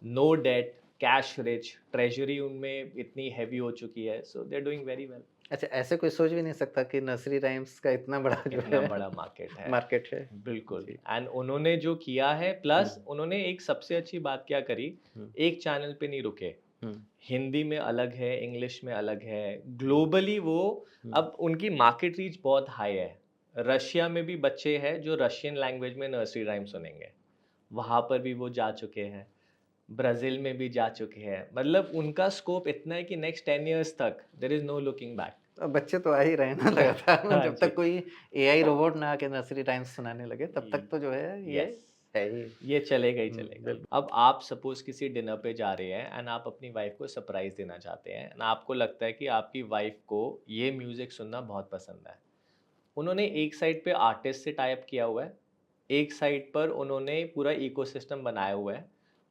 No debt, cash rich, treasury उनमें इतनी हैवी हो चुकी है, so they are doing very well. अच्छा, ऐसे कोई सोच भी नहीं सकता कि नर्सरी राइम्स का इतना बड़ा जो इतना है बड़ा मार्केट है। मार्केट है। बिल्कुल। जी। एंड उन्होंने जो किया है, हुँ, प्लस उन्होंने एक सबसे अच्छी बात क्या करी, हुँ, एक चैनल पे नहीं रुके। हुँ, हिंदी में अलग है, इंग्लिश में अलग है, ग्लोबली वो हुँ। अब उनकी मार्केट रीच बहुत हाई है। रशिया में भी बच्चे हैं जो रशियन लैंग्वेज में नर्सरी राइम सुनेंगे, वहाँ पर भी वो जा चुके हैं। ब्राज़ील में भी जा चुके हैं। मतलब उनका स्कोप इतना है कि नेक्स्ट 10 इयर्स तक there is no looking back. बच्चे तो आ ही रहे हैं ना लगातार हाँ जब जी। तक कोई एआई रोबोट ना आके नर्सरी राइम्स सुनाने लगे तब तक तो जो है ये यस, है ही। ये चलेगा ही हुँ, चलेगा। बिल्कुल। अब आप सपोज़ किसी डिनर पे जा रहे हैं एंड आप अपनी वाइफ़ को सरप्राइज़ देना चाहते हैं एंड आपको लगता है कि आपकी वाइफ़ को ये म्यूज़िक सुनना बहुत पसंद है। उन्होंने एक साइड पे आर्टिस्ट से टाई अप किया हुआ है, एक साइड पर उन्होंने पूरा इकोसिस्टम बनाया हुआ है,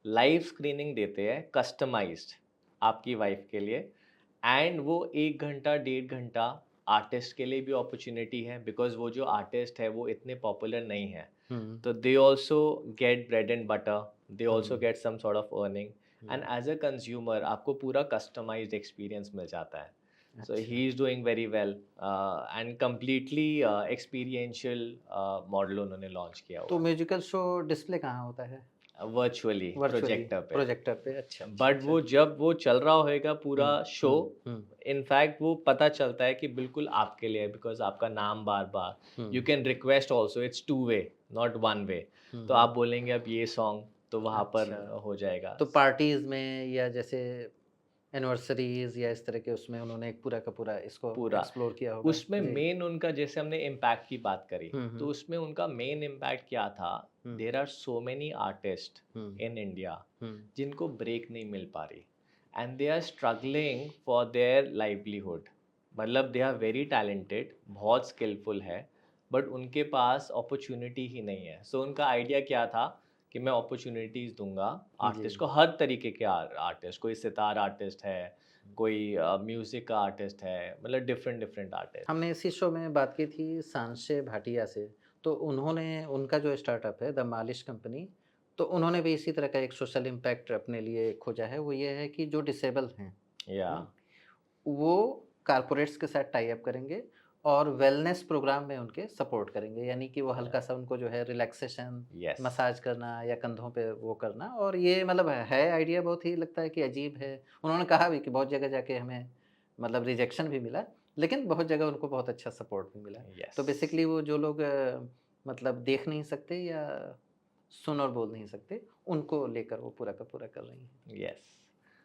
लाइव स्क्रीनिंग देते हैं कस्टमाइज्ड आपकी वाइफ के लिए, एंड वो 1 घंटा 1.5 घंटा आर्टिस्ट के लिए भी अपॉर्चुनिटी है, बिकॉज वो जो आर्टिस्ट है वो इतने पॉपुलर नहीं है, हुँ, तो they also get bread and butter, they also hmm, get some sort of earning, and hmm, as a consumer आपको पूरा customized experience मिल जाता है. So he अच्छा। is doing very well, and completely experiential model उन्होंने launch किया तो हुआ musical show display कहाँ होता है? है virtually वर्चुअली projector पे. प्रोजेक्टर पे? अच्छा, अच्छा, बट अच्छा। वो जब वो चल रहा होएगा पूरा हुँ, शो, हुँ, हुँ, इनफैक्ट वो पता चलता है कि बिल्कुल आपके लिए है, बिकॉज आपका नाम बार बार, you hmm, can request also, it's 2 way not 1 way. Hmm, तो हुँ। आप बोलेंगे अब ये सॉन्ग, तो वहाँ पर अच्छा, हो जाएगा तो पार्टीज़ में या जैसे एनिवर्सरीज़ या इस तरह के उसमें उन्होंने एक पूरा का पूरा इसको पूरा. एक्सप्लोर किया होगा? उसमें जी। मेन उनका, जैसे हमने इम्पैक्ट की बात करी, हुँ, तो हुँ, उसमें उनका मेन इम्पैक्ट क्या था, hmm, there are so many artist hmm, in India hmm, जिनको ब्रेक नहीं मिल पा रही, and they are struggling for their livelihood. मतलब दे आर वेरी टैलेंटेड, बहुत स्किलफुल है, बट उनके पास अपॉर्चुनिटी ही नहीं है. सो उनका आइडिया क्या था कि मैं अपॉर्चुनिटीज़ दूंगा जी। आर्टिस्ट को, हर तरीके के आर्टिस्ट, कोई सितार आर्टिस्ट है, कोई म्यूज़िक का आर्टिस्ट है, मतलब डिफरेंट डिफरेंट आर्टिस्ट. हमने इसी शो में बात की थी सांशे भाटिया से, तो उन्होंने उनका जो स्टार्टअप है द मालिश कंपनी, तो उन्होंने भी इसी तरह का एक सोशल इम्पैक्ट अपने लिए खोजा है। वो ये है कि जो डिसेबल हैं, या हुँ, वो कारपोरेट्स के साथ टाई अप करेंगे और वेलनेस प्रोग्राम में उनके सपोर्ट करेंगे। यानी कि वो हल्का-सा उनको जो है रिलैक्सेशन, यस. मसाज करना या कंधों पे वो करना, और ये मतलब है आइडिया बहुत ही लगता है कि अजीब है। उन्होंने कहा भी कि बहुत जगह जाके हमें मतलब रिजेक्शन भी मिला, लेकिन बहुत जगह उनको बहुत अच्छा सपोर्ट भी मिला। यस. तो बेसिकली वो जो लोग मतलब देख नहीं सकते या सुन और बोल नहीं सकते, उनको लेकर वो पूरा का पूरा कर रही हैं। यस.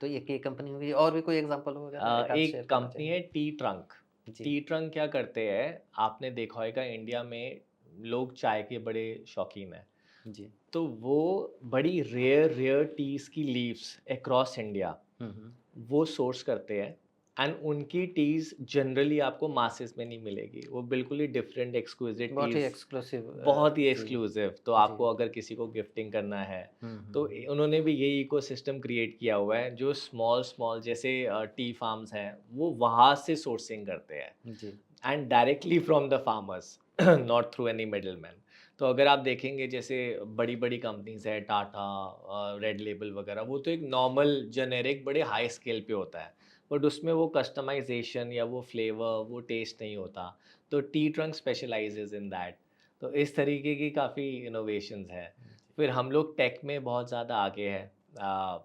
तो ये कंपनी हो गई, और भी कोई एग्ज़ाम्पल हो अगर एक आध शेयर एक करना कंपनी चाहें? है टी ट्रंक. जी। टी ट्रंक क्या करते हैं, आपने देखा होगा इंडिया में लोग चाय के बड़े शौकीन हैं, जी। तो वो बड़ी रेयर रेयर टीज की लीव्स अक्रॉस इंडिया हुँ, हुँ। वो सोर्स करते हैं, एंड उनकी टीज जनरली आपको मासेस में नहीं मिलेगी, वो बिल्कुल ही डिफरेंट एक्सक्लूसिव बहुत ही टीज, एक्सक्लूसिव बहुत ही जी, एक्सक्लूसिव. तो जी। आपको अगर किसी को गिफ्टिंग करना है, हुँ, हुँ, तो हुँ। उन्होंने भी ये इकोसिस्टम क्रिएट किया हुआ है, जो स्मॉल स्मॉल जैसे टी फार्म्स हैं, वो वहाँ से सोर्सिंग करते हैं, जी। And directly from the farmers, not through any middleman. तो अगर आप देखेंगे जैसे बड़ी बड़ी कंपनीज है, टाटा, रेड लेबल वगैरह, वो तो एक नॉर्मल जेनेरिक बड़े हाई स्केल पे होता है, बट उसमें वो कस्टमाइजेशन या वो फ्लेवर, वो टेस्ट नहीं होता. तो T trunk specialises in that. तो इस तरीके की काफ़ी इनोवेशंस हैं. फिर हम लोग टेक में बहुत ज़्यादा आगे हैं.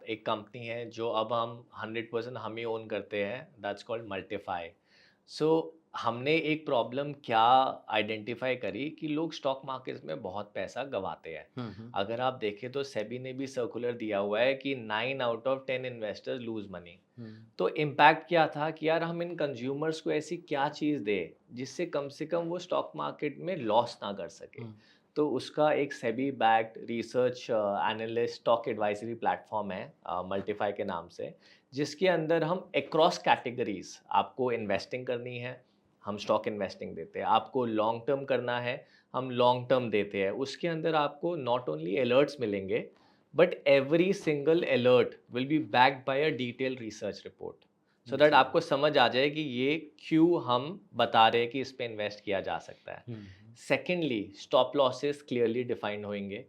एक कंपनी है जो अब हम 100% हम ही ओन करते हैं, दैट्स कॉल्ड मल्टीफाई. सो हमने एक प्रॉब्लम क्या आइडेंटिफाई करी कि लोग स्टॉक मार्केट में बहुत पैसा गंवाते हैं. हुँ, हुँ। अगर आप देखें तो सेबी ने भी सर्कुलर दिया हुआ है कि 9 out of 10 investors lose money. Hmm, तो इम्पैक्ट क्या था कि यार हम इन कंज्यूमर्स को ऐसी क्या चीज़ दें जिससे कम से कम वो स्टॉक मार्केट में लॉस ना कर सके. हुँ। तो उसका एक SEBI backed research analyst stock advisory platform है, मल्टीफाई के नाम से, जिसके अंदर हम अक्रॉस कैटेगरीज, आपको इन्वेस्टिंग करनी है, हम स्टॉक इन्वेस्टिंग देते हैं, आपको लॉन्ग टर्म करना है, हम लॉन्ग टर्म देते हैं. उसके अंदर आपको नॉट ओनली अलर्ट्स मिलेंगे, but every single alert will be backed by a detail research report, so that जी। आपको समझ आ जाए कि ये क्यों हम बता रहे हैं कि इस पे इन्वेस्ट किया जा सकता है. हुँ, hmm. Secondly, stop losses clearly defined होंगे,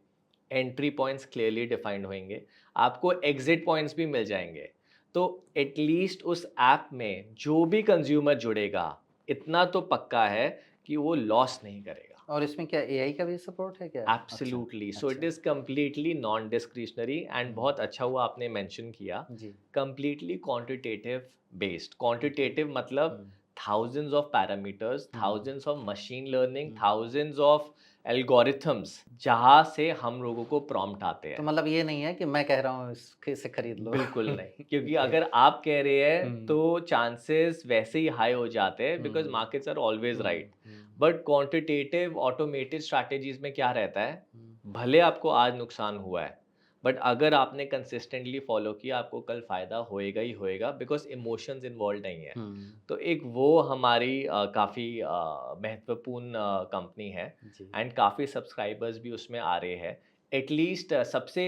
एंट्री पॉइंट्स क्लियरली डिफाइंड होंगे, आपको एग्जिट पॉइंट्स भी मिल जाएंगे. तो एटलीस्ट उस ऐप में जो भी कंज्यूमर जुड़ेगा, इतना तो पक्का है कि वो लॉस नहीं करेगा. और इसमें क्या एआई का भी सपोर्ट है क्या? अच्छा, एब्सोल्युटली. सो इट अच्छा। Is completely non discretionary, and hmm, बहुत अच्छा हुआ आपने मेंशन किया. जी, completely quantitative based. Okay. Quantitative मतलब hmm, thousands of parameters, hmm, thousands of machine learning, hmm. thousands of algorithms, जहाँ से हम लोगों को प्रॉम्प्ट आते तो हैं. मतलब ये नहीं है कि मैं कह रहा हूँ इसके से खरीद लो। बिल्कुल नहीं, क्योंकि जी। अगर आप कह रहे हैं हुँ, तो चांसेस वैसे ही हाई हो जाते हैं, because hmm, markets are always hmm, right. Hmm, but quantitative automated strategies में क्या रहता है, हुँ, भले आपको आज नुकसान हुआ है, बट अगर आपने कंसिस्टेंटली फॉलो किया आपको कल फ़ायदा होएगा ही होएगा, बिकॉज़ इमोशंस इन्वॉल्व नहीं है। हुँ, तो एक वो हमारी काफ़ी महत्वपूर्ण कंपनी है जी, एंड काफ़ी सब्सक्राइबर्स भी उसमें आ रहे हैं। एटलीस्ट सबसे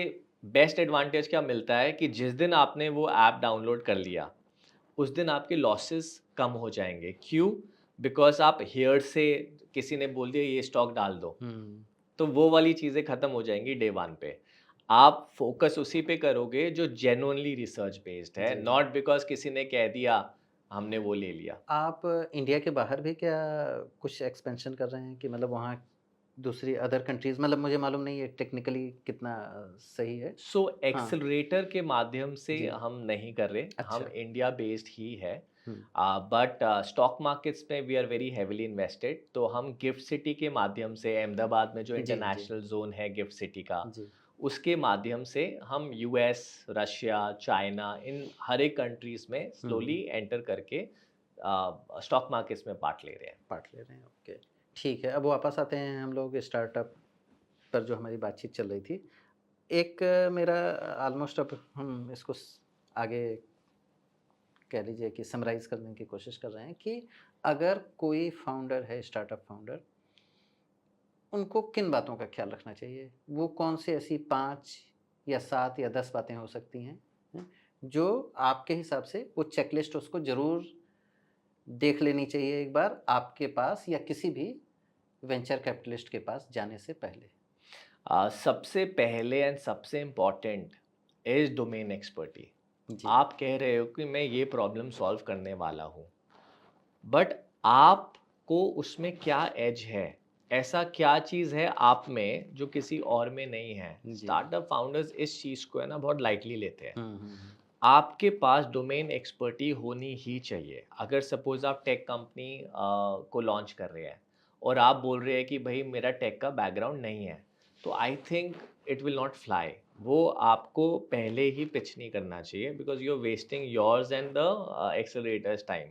बेस्ट एडवांटेज क्या मिलता है कि जिस दिन आपने वो ऐप डाउनलोड कर लिया, उस दिन आपके लॉसेस कम हो जाएँगे। क्यों? बिकॉज़ आप हियर से किसी ने बोल दिया ये स्टॉक डाल दो, हुँ, तो वो वाली चीज़ें खत्म हो जाएँगी डे 1 पे। आप फ़ोकस उसी पे करोगे जो जेन्युइनली रिसर्च बेस्ड है, जी। नॉट बिकॉज़ किसी ने कह दिया, हमने वो ले लिया। आप इंडिया के बाहर भी क्या कुछ एक्सपेंशन कर रहे हैं कि मतलब वहाँ दूसरी अदर कंट्रीज़ मतलब मुझे मालूम नहीं है टेक्निकली कितना सही है? सो हाँ, एक्सेलरेटर के माध्यम से जी, हम नहीं कर रहे, हम अच्छा। इंडिया बेस्ड ही है। हुँ, बट स्टॉक मार्केट्स में we are very heavily invested, तो हम गिफ्ट सिटी के माध्यम से अहमदाबाद में जो जी, जी, इंटरनेशनल जोन है गिफ्ट सिटी का, जी। उसके माध्यम से हम यूएस, रशिया, चाइना, इन हर एक कंट्रीज में हुँ, स्लोली हुँ, एंटर करके स्टॉक मार्केट्स में पार्ट ले रहे हैं। पार्ट ले रहे हैं, ओके। ठीक है, अब वापस आते हैं हम लोग स्टार्टअप पर जो हमारी बातचीत चल रही थी। एक मेरा ऑलमोस्ट अब हम इसको आगे कह लीजिए कि समराइज़ करने की कोशिश कर रहे हैं कि अगर कोई फाउंडर है, स्टार्टअप फाउंडर, उनको किन बातों का ख़्याल रखना चाहिए? वो कौन-सी ऐसी 5 या 7 या 10 बातें हो सकती हैं, हैं? जो आपके हिसाब से वो चेकलिस्ट उसको ज़रूर देख लेनी चाहिए एक बार आपके पास या किसी भी वेंचर कैपिटलिस्ट के पास जाने से पहले? सबसे पहले एंड सबसे इम्पोर्टेंट इज डोमेन एक्सपर्टी। जी। आप कह रहे हो कि मैं ये प्रॉब्लम सॉल्व करने वाला हूँ, बट आपको उसमें क्या एज है? ऐसा क्या चीज़ है आप में जो किसी और में नहीं है? जी। स्टार्टअप फाउंडर्स इस चीज़ को है ना बहुत लाइटली लेते हैं। हुँ, हुँ, हुँ। आपके पास डोमेन एक्सपर्टी होनी ही चाहिए। अगर सपोज़ आप टेक कंपनी को लॉन्च कर रहे हैं और आप बोल रहे हैं कि भई मेरा टेक का बैकग्राउंड नहीं है, तो I think it will not fly. वो आपको पहले ही पिच नहीं करना चाहिए, because you are wasting yours and the accelerators time.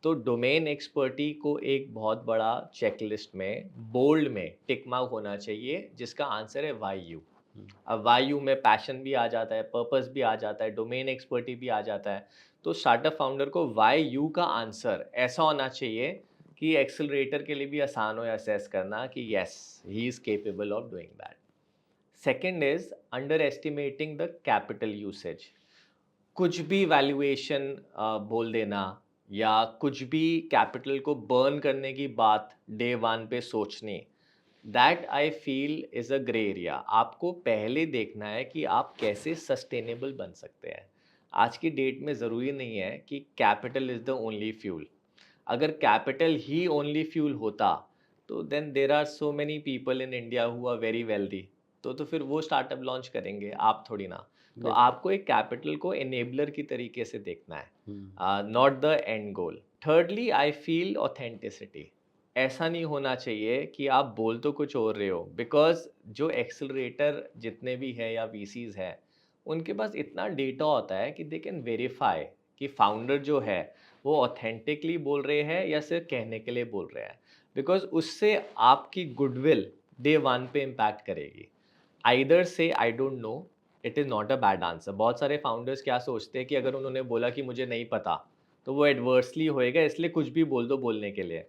तो डोमेन एक्सपर्टी को एक बहुत बड़ा चेकलिस्ट में बोल्ड में टिक मार्क होना चाहिए, जिसका आंसर है व्हाई यू। हुँ, अब वायु में पैशन भी आ जाता है, पर्पस भी आ जाता है, डोमेन एक्सपर्टी भी आ जाता है। तो स्टार्टअप फाउंडर को व्हाई यू का आंसर ऐसा होना चाहिए कि एक्सेलरेटर के लिए भी आसान हो असेस करना कि yes, he is capable of doing that. Second is under estimating the capital usage. कुछ भी वैल्यूएशन बोल देना या कुछ भी कैपिटल को बर्न करने की बात डे 1 पे सोचनी, that I feel is a grey area. आपको पहले देखना है कि आप कैसे सस्टेनेबल बन सकते हैं। आज की डेट में ज़रूरी नहीं है कि capital is the only fuel. अगर कैपिटल ही ओनली फ्यूल होता, तो then there are so many people in India who are very wealthy. तो फिर वो स्टार्टअप लॉन्च करेंगे, आप थोड़ी ना। तो बिल्कुल। आपको एक कैपिटल को एनेबलर की तरीके से देखना हुँ, है, not the end goal. Thirdly I feel authenticity. ऐसा नहीं होना चाहिए कि आप बोल तो कुछ और रहे हो, बिकॉज जो एक्सेलरेटर जितने भी है या वीसीज है, उनके पास इतना डेटा होता है कि दे कैन वेरीफाई कि फाउंडर जो है वो ऑथेंटिकली बोल रहे हैं या सिर्फ कहने के लिए बोल रहे हैं। बिकॉज उससे आपकी गुडविल डे 1 पे इम्पैक्ट करेगी। आइदर से I don't know, it is not a bad answer. बहुत सारे फाउंडर्स क्या सोचते हैं कि अगर उन्होंने बोला कि मुझे नहीं पता, तो वो एडवर्सली होएगा, इसलिए कुछ भी बोल दो बोलने के लिए।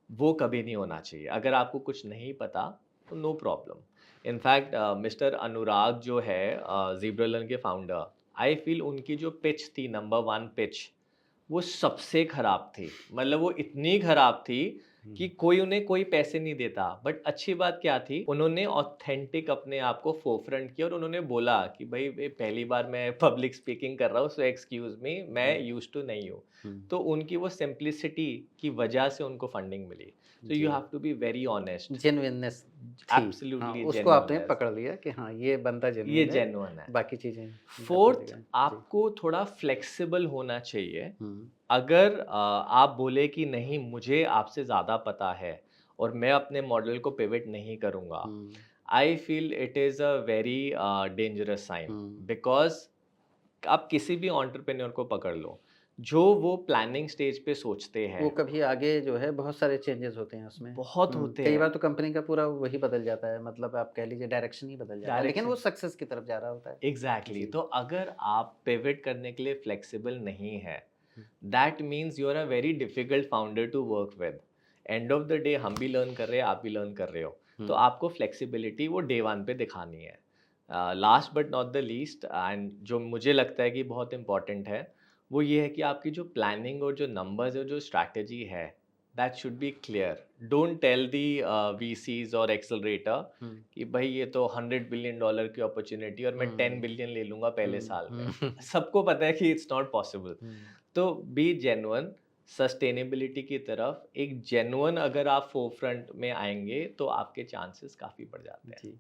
वो कभी नहीं होना चाहिए। अगर आपको कुछ नहीं पता, तो नो प्रॉब्लम। इनफैक्ट मिस्टर अनुराग जो है ज़ीब्रालर्न के फाउंडर, आई फील उनकी जो पिच थी, नंबर 1 पिच, वो सबसे खराब थी। मतलब वो इतनी खराब थी कि हुँ। कोई उन्हें कोई पैसे नहीं देता। बट अच्छी बात क्या थी, उन्होंने ऑथेंटिक अपने आप को फ़ोरफ्रंट किया और उन्होंने बोला कि भई ये पहली बार मैं पब्लिक स्पीकिंग कर रहा हूँ, सो एक्सक्यूज़ मी, मैं हुँ, यूज्ड टू नहीं हूँ। हुँ। तो उनकी वो सिंप्लिसिटी की वजह से उनको फंडिंग मिली। सो यू जी। Have to be very honest. Genuineness थी। हाँ, एब्सोल्युटली उसको आपने जेन्युइननेस। पकड़ लिया कि हाँ, ये बंदा ये जेन्युइन है, जेन्युइन है। बाकी चीज़ें अपनी फोर्थ, जगह हैं। जी। आपको थोड़ा फ्लेक्सिबल होना चाहिए। हुँ, अगर आप बोले कि नहीं मुझे आपसे ज़्यादा पता है और मैं अपने मॉडल को पिवट नहीं करूँगा, hmm, I feel it is a very dangerous sign. Hmm, because आप किसी भी एंटरप्रेन्योर को पकड़ लो, जो वो प्लानिंग स्टेज पे सोचते वो हैं, कभी आगे जो है बहुत सारे चेंजेस होते हैं उसमें। बहुत होते कई हैं। बार तो कंपनी का पूरा वही बदल जाता है, मतलब आप कह लीजिए डायरेक्शन ही बदल जाता है, लेकिन वो डायरेक्शन सक्सेस की तरफ जा रहा होता है। एग्जैक्टली जी। तो अगर आप पिवट करने के लिए फ्लेक्सिबल नहीं है, hmm, that means you are a very difficult founder to work with. End of the day हम भी लर्न कर रहे हैं, आप भी लर्न कर रहे हो, तो हुँ, आपको फ्लेक्सिबिलिटी वो डे वन पे दिखानी है। Last but not the least, and जो मुझे लगता है कि बहुत इंपॉर्टेंट है, वो ये है कि आपकी जो प्लानिंग और जो नंबर्स है, जो स्ट्रैटेजी है, that should be clear. Don't tell the VCs और एक्सेलरेटर हुँ, कि भाई ये तो $100 बिलियन की अपॉर्चुनिटी और मैं 10 बिलियन ले लूंगा पहले हुँ, साल में। हुँ, हुँ, सबको पता है कि इट्स नॉट पॉसिबल। हुँ, तो बी जेन्युइन, सस्टेनेबिलिटी की तरफ एक जेन्युइन अगर आप फोरफ्रंट में आएंगे तो आपके चांसेस काफ़ी बढ़ जाते हैं। जी।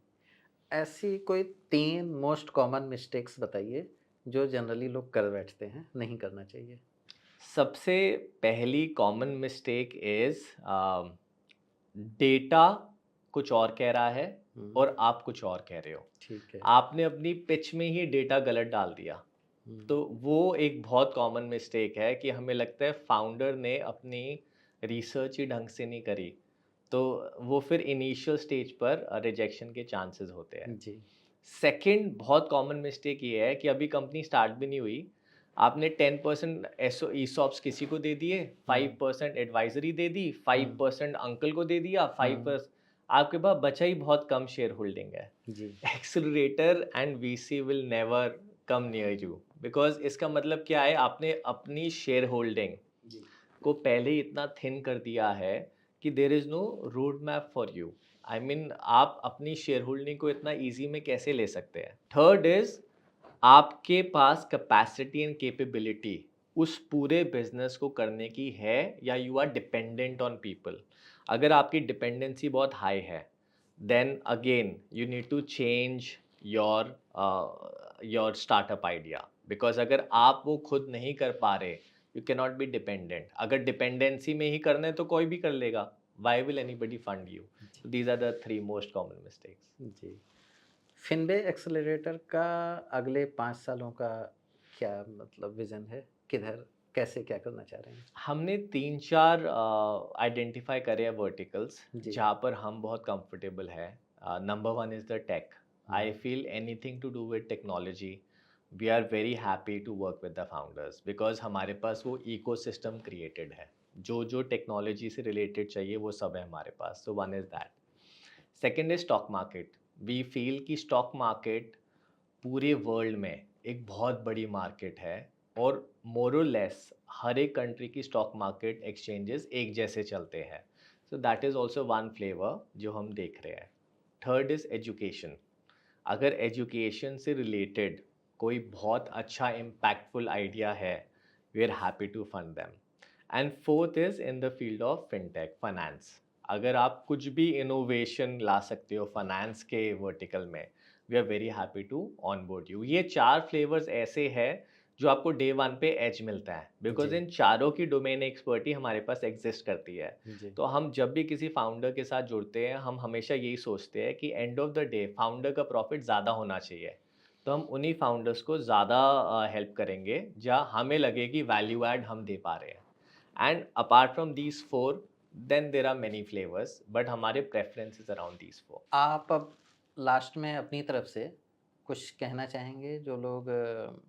ऐसी कोई 3 मोस्ट कॉमन मिस्टेक्स बताइए, जो जनरली लोग कर बैठते हैं, नहीं करना चाहिए? सबसे पहली कॉमन मिस्टेक इज डेटा कुछ और कह रहा है हुँ, और आप कुछ और कह रहे हो। ठीक है। आपने अपनी पिच में ही डेटा गलत डाल दिया। हुँ, तो वो एक बहुत कॉमन मिस्टेक है कि हमें लगता है फाउंडर ने अपनी रिसर्च ही ढंग से नहीं करी, तो वो फिर इनिशियल स्टेज पर रिजेक्शन के चांसेस होते हैं। जी। सेकंड बहुत कॉमन मिस्टेक ये है कि अभी कंपनी स्टार्ट भी नहीं हुई, आपने 10% एसओ ईसॉप्स किसी को दे दिए, हुँ, 5% एडवाइजरी दे दी, हुँ, 5% अंकल को दे दिया, हुँ, 5% आपके पास बचा ही बहुत कम शेयर होल्डिंग है। जी, accelerator and VC will never come near you, because इसका मतलब क्या है, आपने अपनी शेयर होल्डिंग जी, को पहले ही इतना थिन कर दिया है कि there is no road map for you. I mean आप अपनी शेयर होल्डिंग को इतना इजी में कैसे ले सकते हैं। थर्ड इज आपके पास कैपेसिटी एंड कैपेबिलिटी उस पूरे बिजनेस को करने की है, या you are dependent on people. अगर आपकी डिपेंडेंसी बहुत हाई है, then again you need to change your your startup idea, because अगर आप वो खुद नहीं कर पा रहे, you can not be dependent. अगर डिपेंडेंसी में ही करना है तो कोई भी कर लेगा, why will anybody fund you. जी, these are the three most common mistakes. जी। फिनवे एक्सेलरेटर का अगले 5 सालों का क्या मतलब विज़न है? किधर कैसे क्या करना चाह रहे हैं? हमने 3-4 आइडेंटिफ़ाई करे हैं वर्टिकल्स, जी। जहाँ पर हम बहुत कंफर्टेबल हैं। Number 1 is the tech. I hmm, feel anything to do with technology, we are very happy to work with the founders, because हमारे पास वो इकोसिस्टम क्रिएटेड है। जो टेक्नोलॉजी से रिलेटेड चाहिए वो सब है हमारे पास, so one is that. Second is stock market. We feel कि स्टॉक मार्केट पूरे वर्ल्ड में एक बहुत बड़ी मार्केट है, और मोर और लेस हर एक कंट्री की स्टॉक मार्केट एक्सचेंजेस एक जैसे चलते हैं। So that is also one flavour जो हम देख रहे हैं। Third is education. अगर एजुकेशन से रिलेटेड कोई बहुत अच्छा इम्पैक्टफुल आइडिया है, we are happy to fund them. And fourth is in the field of fintech finance. अगर आप कुछ भी इनोवेशन ला सकते हो फाइनेंस के वर्टिकल में, we are very happy to on board you. ये चार फ्लेवर्स ऐसे हैं जो आपको डे वन पे एज मिलता है, बिकॉज जी, इन चारों की डोमेन एक्सपर्टी हमारे पास एग्जिस्ट करती है। जी, तो हम जब भी किसी फाउंडर के साथ जुड़ते हैं, हम हमेशा यही सोचते हैं कि and of the day founder का प्रॉफिट ज़्यादा होना चाहिए। तो हम उन्हीं फाउंडर्स को ज़्यादा हेल्प करेंगे जहाँ हमें लगे कि वैल्यू ऐड हम दे पा रहे हैं। And apart from these four, then there are many flavours, but हमारे प्रेफरेंसेस अराउंड दीज फोर। आप अब लास्ट में अपनी तरफ से कुछ कहना चाहेंगे जो लोग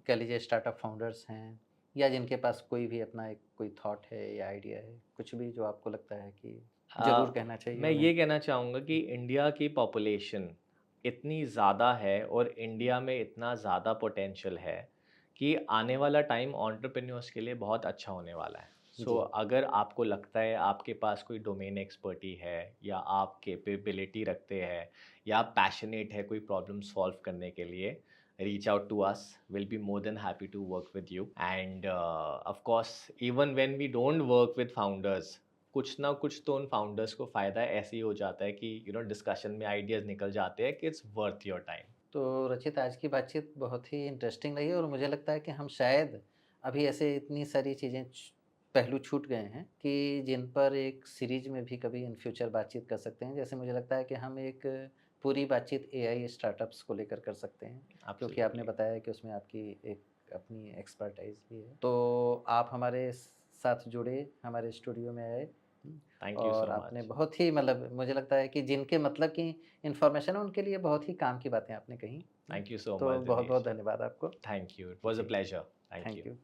कह लीजिए स्टार्टअप फाउंडर्स हैं या जिनके पास कोई भी अपना एक कोई थॉट है या आइडिया है, कुछ भी जो आपको लगता है कि ज़रूर कहना चाहिए मैं उन्हें? ये कहना चाहूँगा कि इंडिया की पॉपुलेशन इतनी ज़्यादा है और इंडिया में इतना ज़्यादा पोटेंशियल है कि आने वाला टाइम एंटरप्रेन्योर्स के लिए बहुत अच्छा होने वाला है। सो जी, अगर आपको लगता है आपके पास कोई डोमेन एक्सपर्टी है, या आप कैपेबिलिटी रखते हैं, या आप पैशनेट है कोई प्रॉब्लम सॉल्व करने के लिए, reach out to us. We'll be more than happy to work with you. And of course, even when we don't work with founders, कुछ ना कुछ तो उन फाउंडर्स को फ़ायदा ऐसे ही हो जाता है कि डिस्कशन में आइडियाज़ निकल जाते हैं कि इट्स वर्थ योर टाइम। तो रचित आज की बातचीत बहुत ही इंटरेस्टिंग रही और मुझे लगता है कि हम शायद अभी ऐसे इतनी सारी चीज़ें पहलू छूट गए हैं कि जिन पर एक सीरीज में भी कभी इन फ्यूचर बातचीत कर सकते हैं। जैसे मुझे लगता है कि हम एक पूरी बातचीत एआई स्टार्टअप्स को लेकर कर सकते हैं, क्योंकि आपने एब्सोल्युटली। बताया कि उसमें आपकी एक अपनी एक्सपर्टाइज भी है। तो आप हमारे साथ जुड़े, हमारे स्टूडियो में आए, थैंक यू और सो आपने मच। बहुत ही मतलब मुझे लगता है कि जिनके मतलब की इन्फॉर्मेशन है उनके लिए बहुत ही काम की बातें आपने कही। थैंक यू सो तो मच बहुत-बहुत दिनेश। धन्यवाद आपको। Thank you, it was a जी, pleasure. Thank thank you. You.